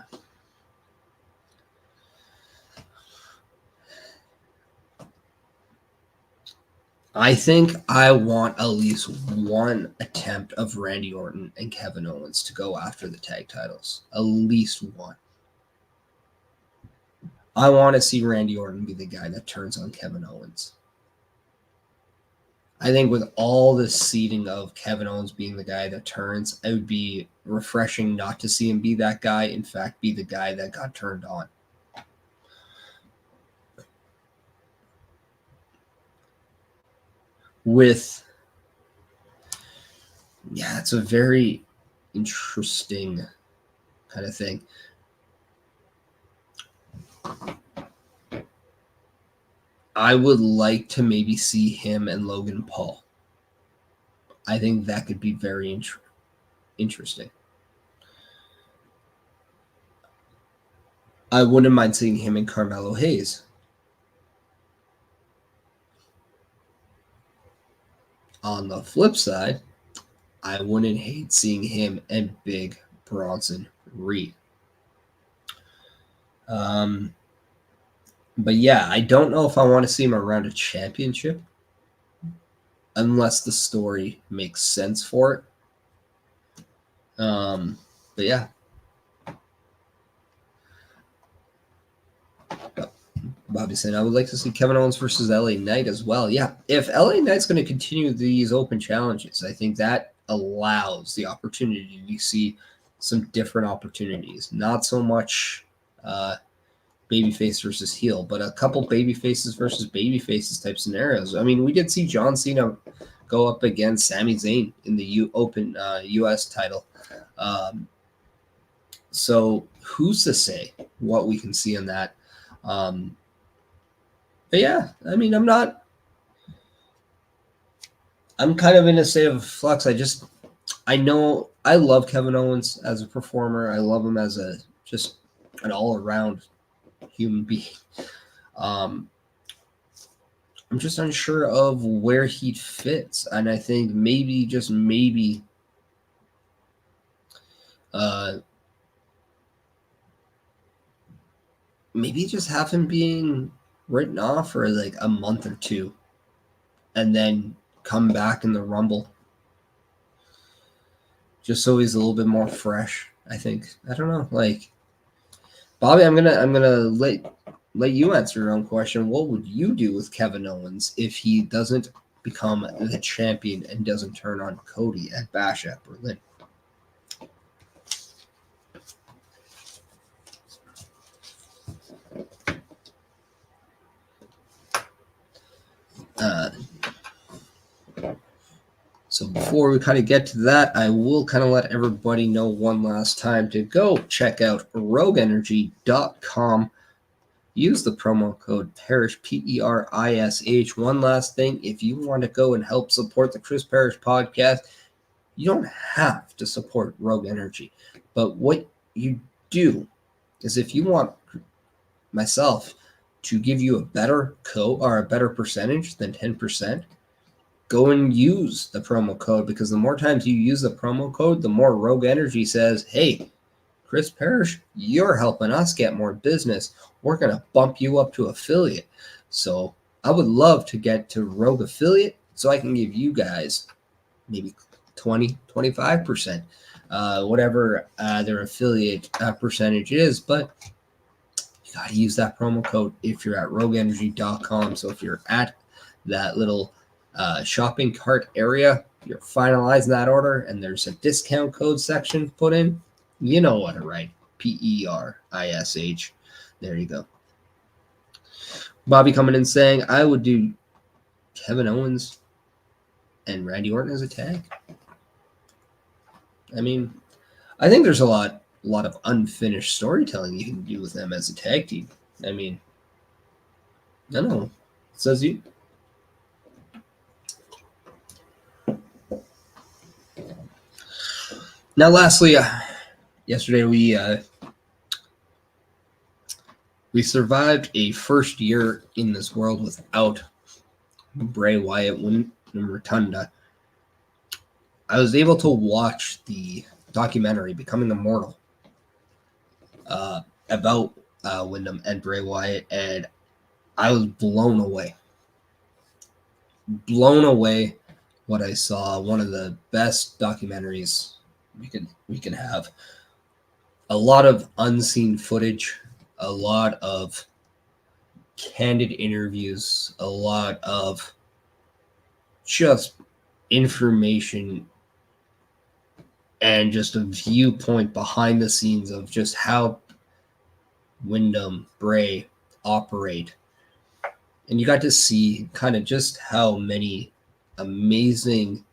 I think I want at least one attempt of Randy Orton and Kevin Owens to go after the tag titles. At least one. I want to see Randy Orton be the guy that turns on Kevin Owens. I think with all the seeding of Kevin Owens being the guy that turns, it would be refreshing not to see him be that guy. In fact, be the guy that got turned on. It's a very interesting kind of thing. I would like to maybe see him and Logan Paul. I think that could be very interesting. I wouldn't mind seeing him and Carmelo Hayes. On the flip side, I wouldn't hate seeing him and Big Bronson Reed. But yeah, I don't know if I want to see him around a championship unless the story makes sense for it. But yeah. Bobby said, I would like to see Kevin Owens versus LA Knight as well. Yeah, if LA Knight's going to continue these open challenges, I think that allows the opportunity to see some different opportunities. Not so much babyface versus heel, but a couple baby faces versus baby faces type scenarios. I mean, we did see John Cena go up against Sami Zayn in the Open US title. So who's to say what we can see in that? But yeah, I mean, I'm kind of in a state of flux. I know I love Kevin Owens as a performer. I love him as just an all-around human being. I'm just unsure of where he fits, and I think maybe just maybe just have him being written off for like a month or two and then come back in the Rumble just so he's a little bit more fresh. I think. I don't know. Like, Bobby, I'm gonna let you answer your own question. What would you do with Kevin Owens if he doesn't become the champion and doesn't turn on Cody at Bash at Berlin? So before we kind of get to that, I will kind of let everybody know one last time to go check out rogueenergy.com. Use the promo code PERISH, PERISH. One last thing, if you want to go and help support the Chris Perish podcast, you don't have to support Rogue Energy. But what you do is if you want myself to give you a better code or a better percentage than 10%, go and use the promo code, because the more times you use the promo code, the more Rogue Energy says, hey, Chris Perish, you're helping us get more business. We're going to bump you up to affiliate. So I would love to get to Rogue affiliate so I can give you guys maybe 20, 25%, whatever their affiliate percentage is. But you got to use that promo code if you're at rogueenergy.com. So if you're at that little shopping cart area, you're finalizing that order, and there's a discount code section put in, you know what to write. PERISH. There you go. Bobby coming in saying, I would do Kevin Owens and Randy Orton as a tag. I mean, I think there's a lot of unfinished storytelling you can do with them as a tag team. I mean, I don't know. It says you. Now, lastly, yesterday we survived a first year in this world without Bray Wyatt winning Rotunda. I was able to watch the documentary Becoming Immortal about Wyndham and Bray Wyatt, and I was blown away. Blown away what I saw. One of the best documentaries we can have. A lot of unseen footage, a lot of candid interviews, a lot of just information and just a viewpoint behind the scenes of just how Wyndham, Bray operate. And you got to see kind of just how many amazing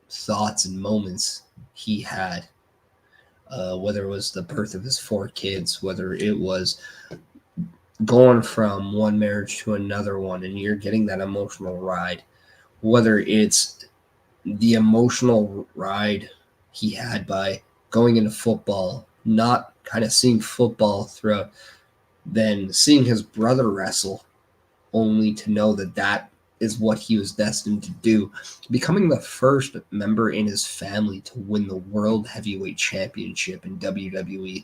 thoughts and moments he had. Whether it was the birth of his 4 kids, whether it was going from one marriage to another one, and you're getting that emotional ride, whether it's the emotional ride he had by going into football, not kind of seeing football throughout, then seeing his brother wrestle, only to know that that is what he was destined to do, becoming the first member in his family to win the World Heavyweight Championship in WWE,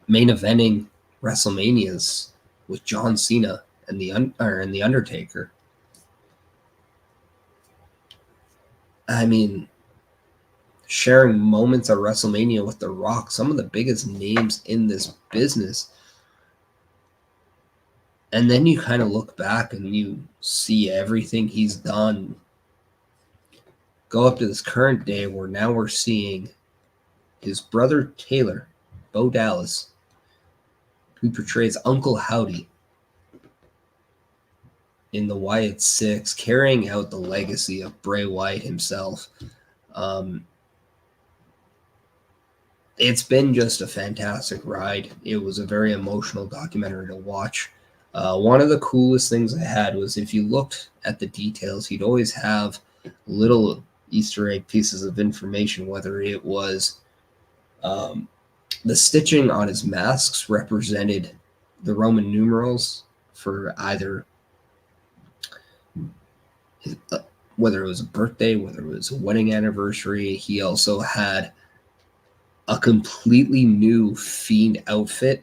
main eventing WrestleManias with John Cena and the Undertaker. I mean, sharing moments at WrestleMania with The Rock, some of the biggest names in this business. And then you kind of look back and you see everything he's done go up to this current day where now we're seeing his brother Taylor, Bo Dallas, who portrays Uncle Howdy in the Wyatt Six, carrying out the legacy of Bray Wyatt himself. It's been just a fantastic ride. It was a very emotional documentary to watch. One of the coolest things I had was if you looked at the details, he'd always have little Easter egg pieces of information, whether it was the stitching on his masks represented the Roman numerals for either whether it was a birthday, whether it was a wedding anniversary. He also had a completely new Fiend outfit,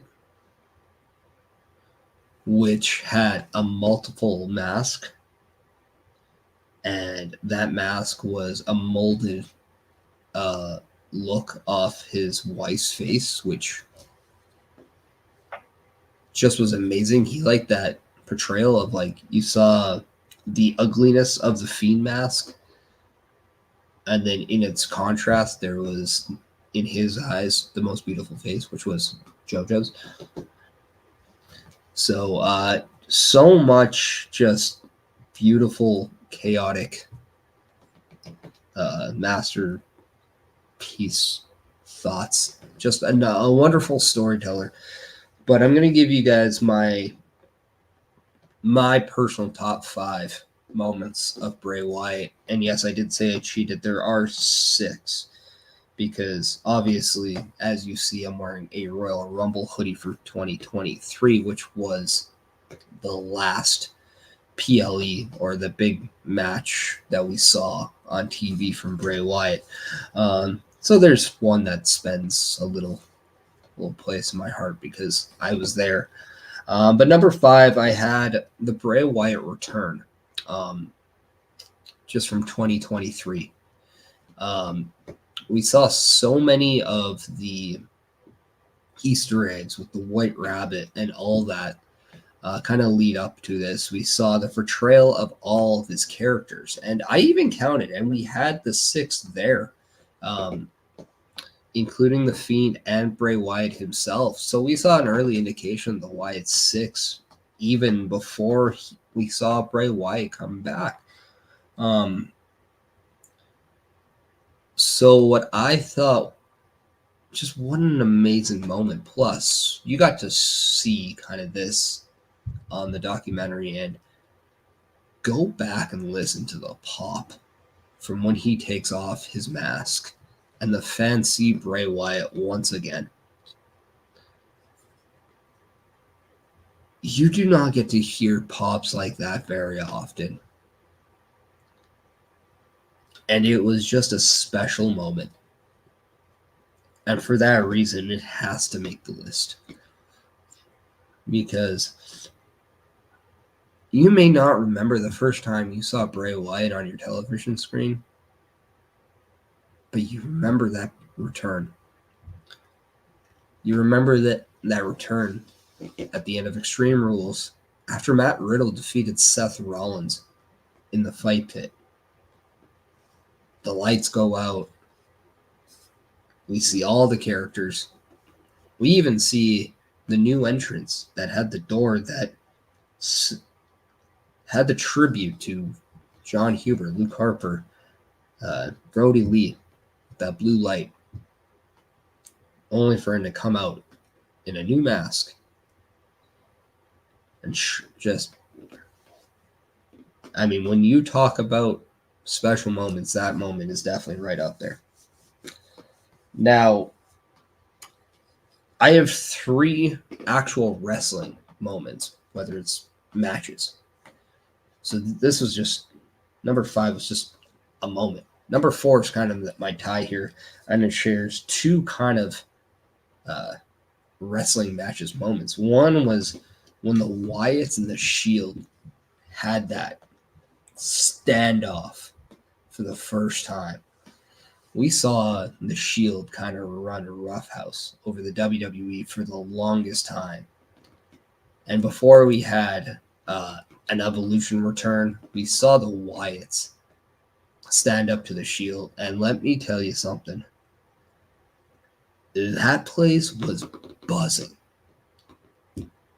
which had a multiple mask, and that mask was a molded look off his wife's face, which just was amazing. He liked that portrayal of, like, you saw the ugliness of the Fiend mask, and then in its contrast there was, in his eyes, the most beautiful face, which was JoJo's. So so much just beautiful, chaotic masterpiece thoughts. Just a wonderful storyteller. But I'm going to give you guys my personal top 5 moments of Bray Wyatt. And yes, I did say I cheated. There are 6. Because obviously, as you see, I'm wearing a Royal Rumble hoodie for 2023, which was the last PLE, or the big match that we saw on TV from Bray Wyatt. So there's one that spends a little place in my heart because I was there. But number 5, I had the Bray Wyatt return, just from 2023. We saw so many of the Easter eggs with the White Rabbit and all that kind of lead up to this. We saw the portrayal of all of his characters, and I even counted, and we had the 6th there, including the Fiend and Bray Wyatt himself. So we saw an early indication of the Wyatt 6 even before we saw Bray Wyatt come back. So what I thought, just what an amazing moment. Plus, you got to see kind of this on the documentary, and go back and listen to the pop from when he takes off his mask and the fans see Bray Wyatt once again. You do not get to hear pops like that very often. And it was just a special moment. And for that reason, it has to make the list. Because you may not remember the first time you saw Bray Wyatt on your television screen, but you remember that return. You remember that return at the end of Extreme Rules after Matt Riddle defeated Seth Rollins in the fight pit. The lights go out. We see all the characters. We even see the new entrance that had the door that had the tribute to John Huber, Luke Harper, Brody Lee, that blue light, only for him to come out in a new mask. And just, I mean, when you talk about special moments, that moment is definitely right up there. Now, I have 3 actual wrestling moments, whether it's matches. So this was just number 5 was just a moment. Number 4 is kind of my tie here, and it shares 2 kind of wrestling matches moments. One was when the Wyatts and the Shield had that standoff for the first time. We saw the Shield kind of run a roughhouse over the WWE for the longest time. And before we had an Evolution return, we saw the Wyatts stand up to the Shield. And let me tell you something. That place was buzzing.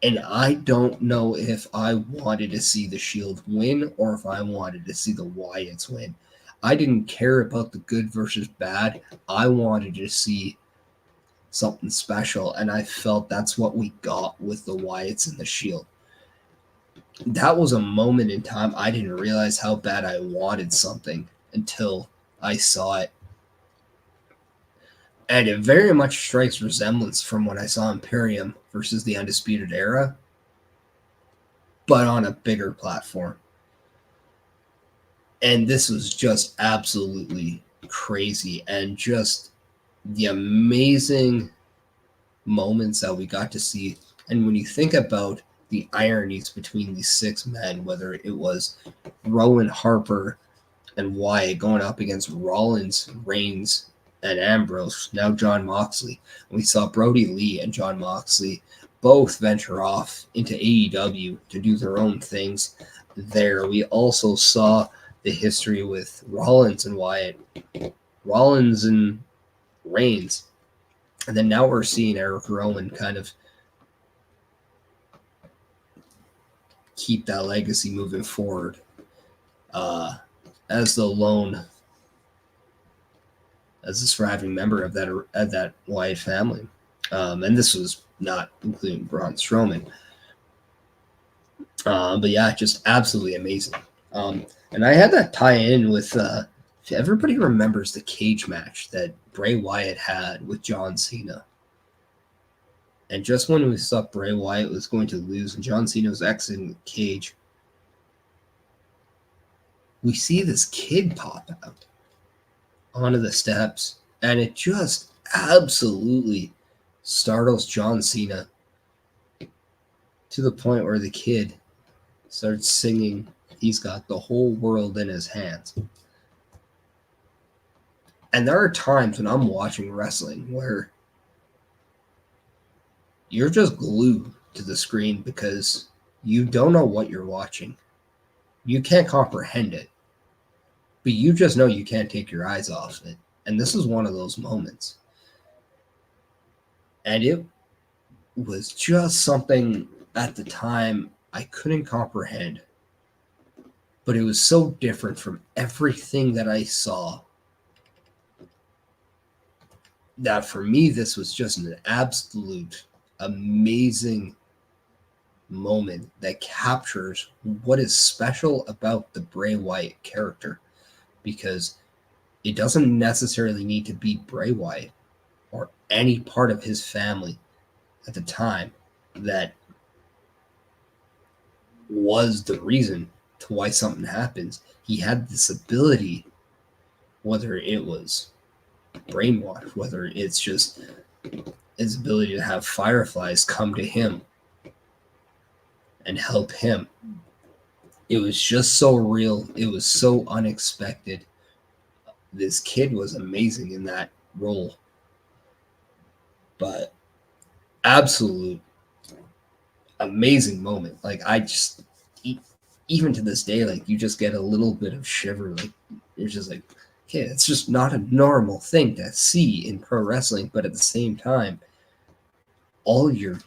And I don't know if I wanted to see the Shield win or if I wanted to see the Wyatts win. I didn't care about the good versus bad. I wanted to see something special, and I felt that's what we got with the Wyatts and the Shield. That was a moment in time I didn't realize how bad I wanted something until I saw it. And it very much strikes resemblance from what I saw Imperium versus the Undisputed Era, but on a bigger platform. And this was just absolutely crazy, and just the amazing moments that we got to see. And when you think about the ironies between these 6 men, whether it was Rowan, Harper, and Wyatt going up against Rollins, Reigns, and Ambrose, now Jon Moxley. We saw Brody Lee and Jon Moxley both venture off into AEW to do their own things there. We also saw the history with Rollins and Wyatt, Rollins and Reigns. And then now we're seeing Eric Rowan kind of keep that legacy moving forward as the a surviving member of that Wyatt family. And this was not including Braun Strowman. But yeah, just absolutely amazing. And I had that tie in with everybody remembers the cage match that Bray Wyatt had with John Cena. And just when we thought Bray Wyatt was going to lose and John Cena was exiting the cage, we see this kid pop out onto the steps, and it just absolutely startles John Cena to the point where the kid starts singing, "He's got the whole world in his hands." And there are times when I'm watching wrestling where you're just glued to the screen because you don't know what you're watching. You can't comprehend it, but you just know you can't take your eyes off it. And this is one of those moments. And it was just something at the time I couldn't comprehend. But it was so different from everything that I saw that for me, this was just an absolute amazing moment that captures what is special about the Bray Wyatt character, because it doesn't necessarily need to be Bray Wyatt or any part of his family at the time that was the reason to why something happens. He had this ability, whether it was brainwash, whether it's just his ability to have fireflies come to him and help him. It was just so real. It was so unexpected. This kid was amazing in that role. But absolute amazing moment. Like, I just, even to this day, like, you just get a little bit of shiver. Like, you're just like, okay, it's just not a normal thing to see in pro wrestling. But at the same time, all you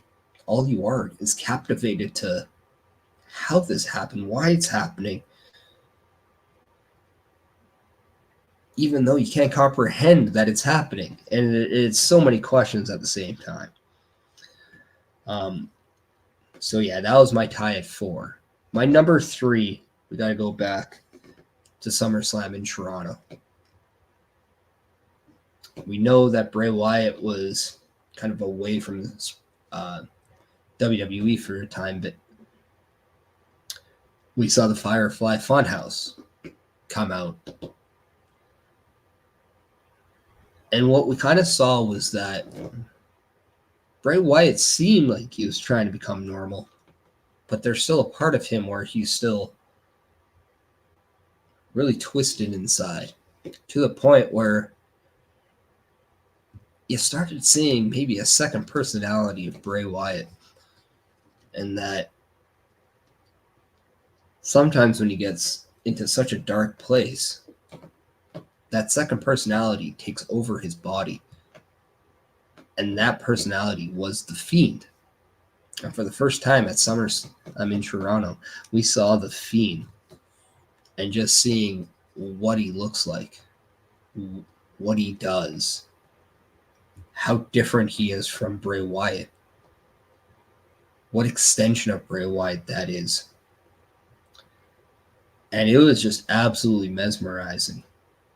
are is captivated to how this happened, why it's happening, even though you can't comprehend that it's happening. And it's so many questions at the same time. So yeah, that was my tie at 4. My number 3, we got to go back to SummerSlam in Toronto. We know that Bray Wyatt was kind of away from this, WWE for a time, but we saw the Firefly Funhouse come out. And what we kind of saw was that Bray Wyatt seemed like he was trying to become normal, but there's still a part of him where he's still really twisted inside, to the point where you started seeing maybe a second personality of Bray Wyatt. And that sometimes when he gets into such a dark place, that second personality takes over his body. And that personality was The Fiend. And for the first time at SummerSlam in Toronto, we saw The Fiend. And just seeing what he looks like, what he does, how different he is from Bray Wyatt, what extension of Bray Wyatt that is. And it was just absolutely mesmerizing,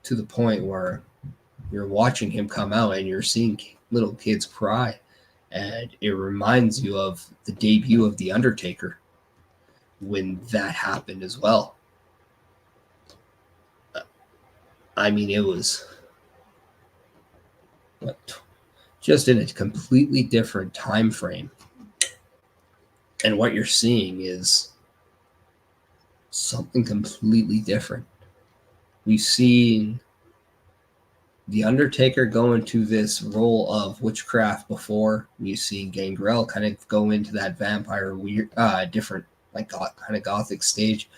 to the point where you're watching him come out and you're seeing little kids cry. And it reminds you of the debut of The Undertaker when that happened as well. I mean, it was just in a completely different time frame. And what you're seeing is something completely different. We've seen The Undertaker go into this role of witchcraft before. We've seen Gangrel kind of go into that vampire weird, different, like kind of gothic stage.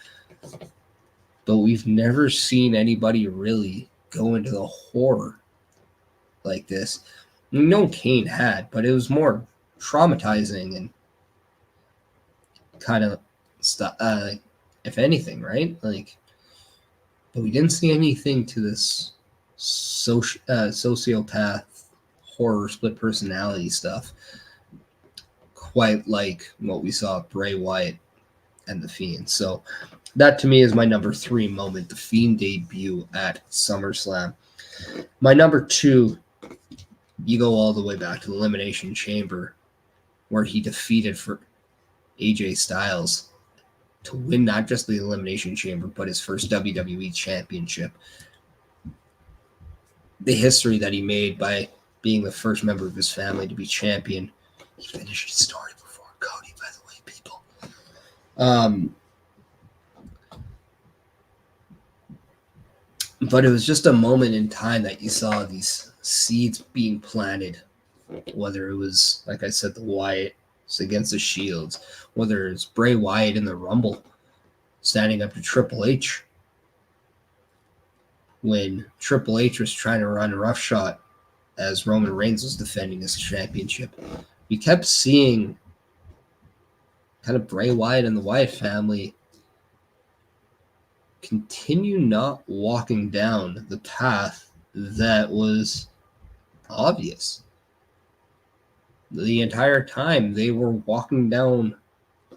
But we've never seen anybody really go into the horror like this. We know Kane had, but it was more traumatizing and kind of stuff, if anything, right? Like, but we didn't see anything to this sociopath horror split personality stuff quite like what we saw with Bray Wyatt and The Fiend. So that to me is my number 3 moment, The Fiend debut at SummerSlam. My number 2, you go all the way back to the Elimination Chamber, where he defeated for AJ Styles to win not just the Elimination Chamber, but his first WWE Championship. The history that he made by being the first member of his family to be champion. He finished his story before Cody, by the way, people. But it was just a moment in time that you saw these seeds being planted, whether it was, like I said, the Wyatts against the Shields, whether it's Bray Wyatt in the Rumble standing up to Triple H when Triple H was trying to run roughshod as Roman Reigns was defending his championship. We kept seeing kind of Bray Wyatt and the Wyatt family continue not walking down the path that was obvious. The entire time they were walking down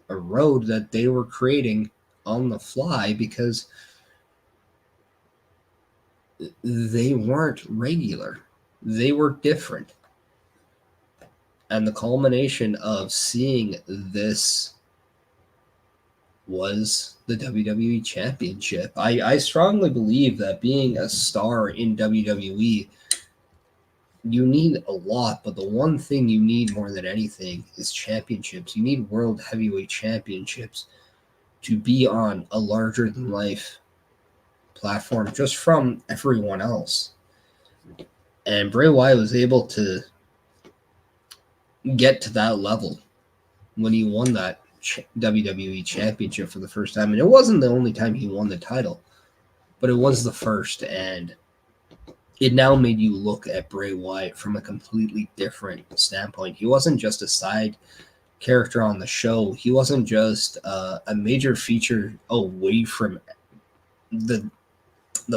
a road that they were creating on the fly because they weren't regular. They were different. And the culmination of seeing this was the WWE Championship. I strongly believe that being a star in WWE, you need a lot, but the one thing you need more than anything is championships. You need World Heavyweight Championships to be on a larger-than-life platform just from everyone else. And Bray Wyatt was able to get to that level when he won that WWE Championship for the first time. And it wasn't the only time he won the title, but it was the first. And it now made you look at Bray Wyatt from a completely different standpoint. He wasn't just a side character on the show. He wasn't just a major feature away from the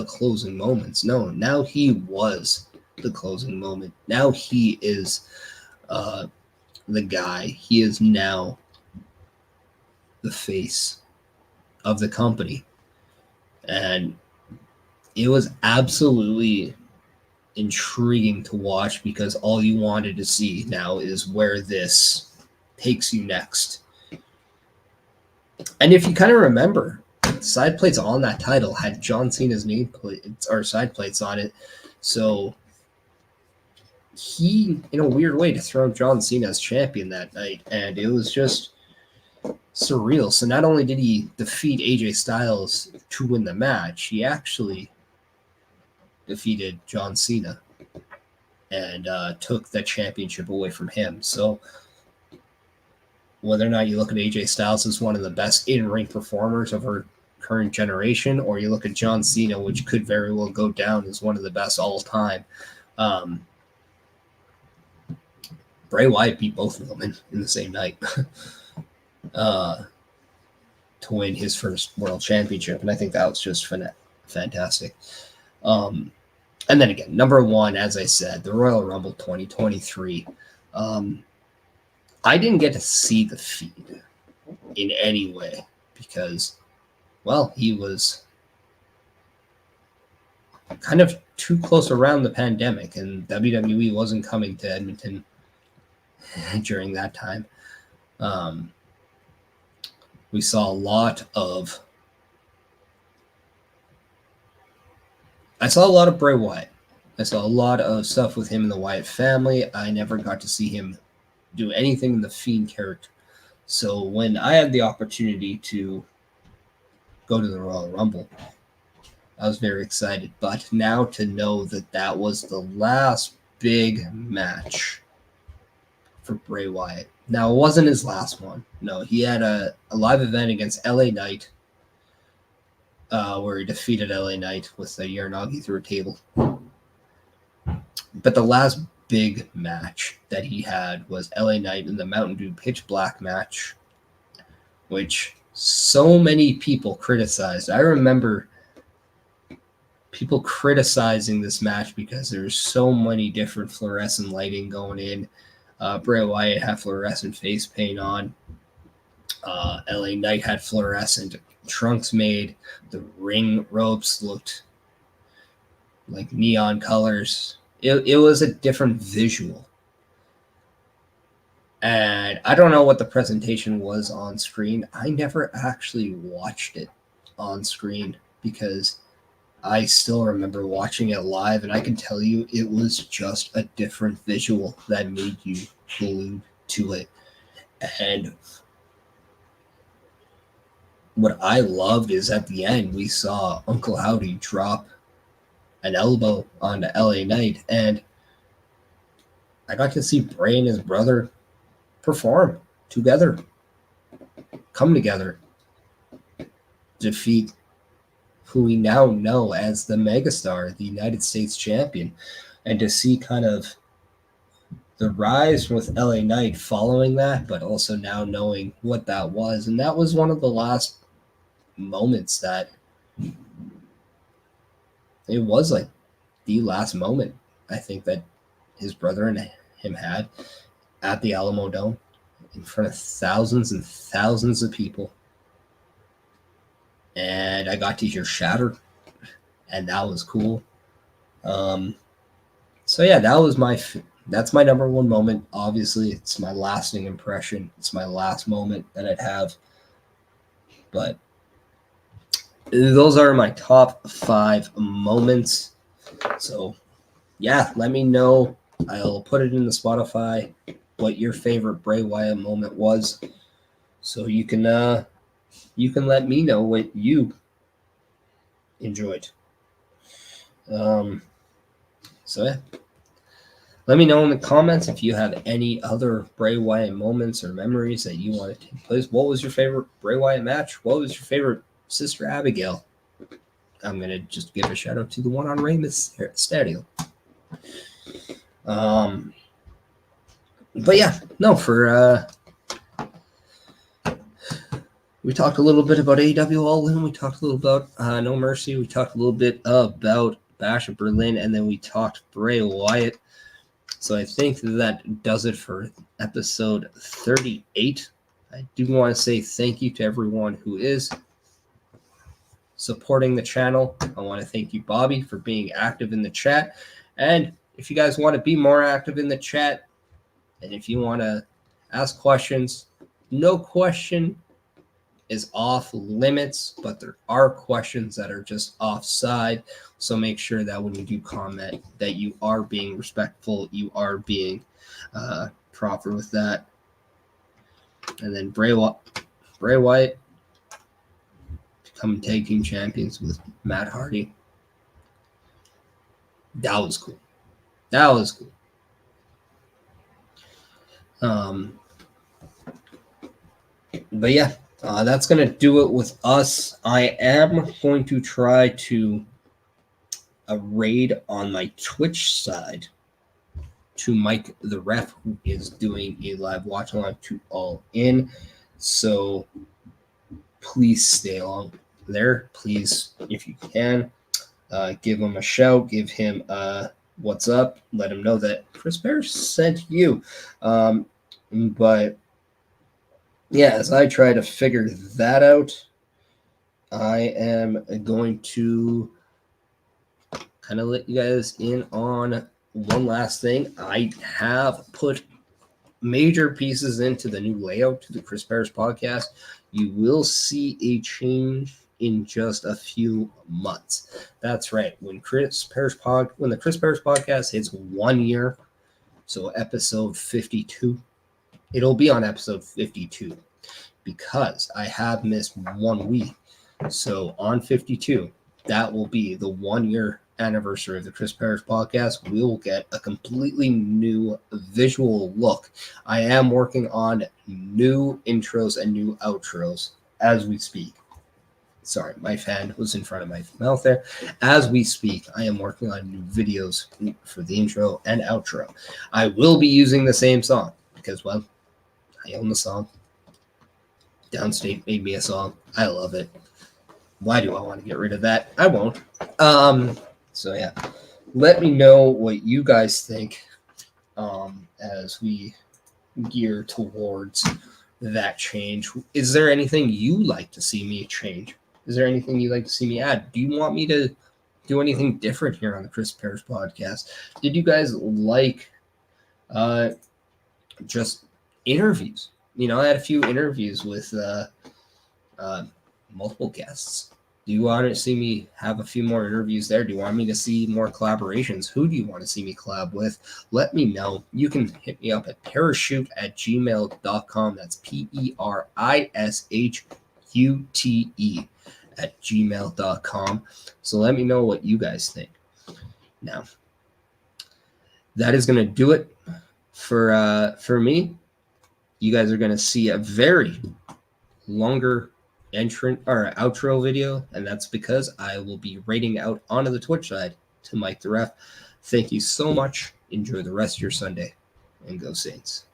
closing moments. No, now he was the closing moment. Now he is the guy. He is now the face of the company. And it was absolutely intriguing to watch because all you wanted to see now is where this takes you next. And if you kind of remember, side plates on that title had John Cena's name plates or side plates on it. So he, in a weird way, dethroned John Cena as champion that night. And it was just surreal. So not only did he defeat AJ Styles to win the match, he actually defeated John Cena and took the championship away from him. So whether or not you look at AJ Styles as one of the best in-ring performers of our current generation, or you look at John Cena, which could very well go down as one of the best all time, Bray Wyatt beat both of them in the same night to win his first world championship. And I think that was just fantastic. And then again, number one, as I said, the Royal Rumble 2023. I didn't get to see the feed in any way because, well, he was kind of too close around the pandemic, and WWE wasn't coming to Edmonton during that time. We saw a lot of Bray Wyatt. I saw a lot of stuff with him and the Wyatt family. I never got to see him do anything in the Fiend character. So when I had the opportunity to go to the Royal Rumble, I was very excited. But now to know that that was the last big match for Bray Wyatt. Now, it wasn't his last one. No, he had a live event against LA Knight where he defeated LA Knight with a Uranagi through a table. But the last big match that he had was LA Knight in the Mountain Dew Pitch Black match, which so many people criticized. I remember people criticizing this match because there's so many different fluorescent lighting going in. Bray Wyatt had fluorescent face paint on. LA Knight had fluorescent trunks made. The ring ropes looked like neon colors. It was a different visual. And I don't know what the presentation was on screen. I never actually watched it on screen because I still remember watching it live, and I can tell you it was just a different visual that made you glued to it. And what I loved is at the end, we saw Uncle Howdy drop an elbow onto LA Knight, and I got to see Bray and his brother perform together, come together, defeat who we now know as the megastar, the United States champion, and to see kind of the rise with LA Knight following that, but also now knowing what that was. And that was one of the last moments that it was like the last moment, I think, that his brother and him had at the Alamo Dome in front of thousands and thousands of people. And I got to hear Shatter, and that was cool. So yeah, that's my number one moment. Obviously, it's my lasting impression. It's my last moment that I'd have. But those are my top 5 moments. So yeah, let me know. I'll put it in the Spotify what your favorite Bray Wyatt moment was, so you can let me know what you enjoyed. So yeah, let me know in the comments if you have any other Bray Wyatt moments or memories that you want to take place. What was your favorite Bray Wyatt match? What was your favorite Sister Abigail? I'm gonna just give a shout out to the one on Rey Mysterio. But yeah, no, we talked a little bit about AEW All In. We talked a little about No Mercy. We talked a little bit about Bash of Berlin, and then we talked Bray Wyatt. So I think that does it for episode 38. I do want to say thank you to everyone who is supporting the channel. I want to thank you, Bobby, for being active in the chat. And if you guys want to be more active in the chat, and if you want to ask questions, no question is off limits, but there are questions that are just offside. So make sure that when you do comment that you are being respectful, you are being proper with that. And then Bray Wyatt become tag team champions with Matt Hardy. That was cool. That was cool. But yeah, that's going to do it with us. I am going to try to raid on my Twitch side to Mike the Ref, who is doing a live watch along to All In. So please stay along there. Please, if you can, give him a shout, give him what's up, let him know that Chris Perish sent you. But yeah, as I try to figure that out, I am going to kind of let you guys in on one last thing. I have put major pieces into the new layout to the Chris Perish podcast. You will see a change in just a few months. That's right. When the Chris Perish podcast hits 1 year, so episode 52, it'll be on episode 52 because I have missed 1 week. So on 52, that will be the 1 year anniversary of the Chris Perish podcast. We will get a completely new visual look. I am working on new intros and new outros as we speak. Sorry, my fan was in front of my mouth there. As we speak, I am working on new videos for the intro and outro. I will be using the same song because, well, I own the song. Downstate made me a song. I love it. Why do I want to get rid of that? I won't. So yeah, let me know what you guys think as we gear towards that change. Is there anything you like to see me change? Is there anything you'd like to see me add? Do you want me to do anything different here on the Chris Perish podcast? Did you guys like just interviews? You know, I had a few interviews with multiple guests. Do you want to see me have a few more interviews there? Do you want me to see more collaborations? Who do you want to see me collab with? Let me know. You can hit me up at perishute@gmail.com. That's perishute@gmail.com. So let me know what you guys think. Now, that is going to do it for me. You guys are going to see a very longer outro video, and that's because I will be raiding out onto the Twitch side to Mike the Ref. Thank you so much. Enjoy the rest of your Sunday, and go Saints.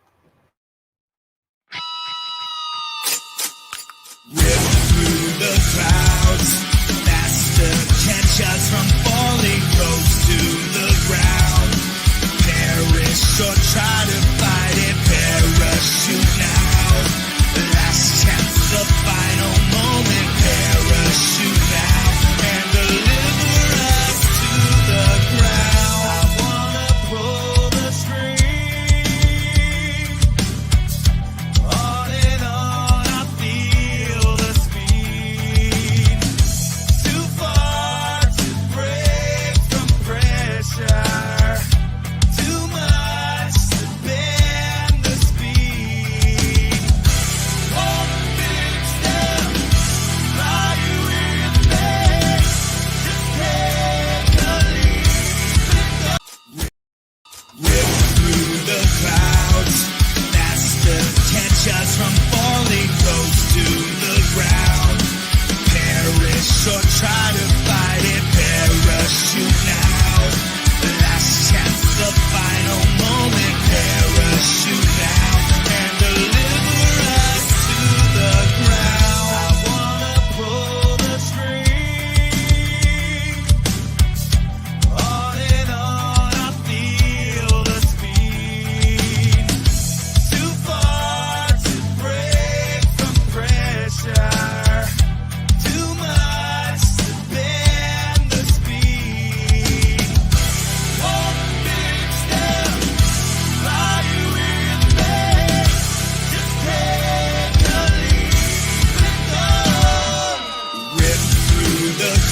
Rip through the clouds, faster, catch us from falling close to the ground. Perish or try to fight it, parachute now. Last chance, the final moment, parachute now. And deliver us to the ground. I wanna pull the string. On and on, I feel the speed. Too far to break from pressure. Too much to bend the speed. One big step, fly with me. Just take a leap and go. Rip through the clouds, faster, catch us from falling close to the ground. Perish or try to fight it, parachute now.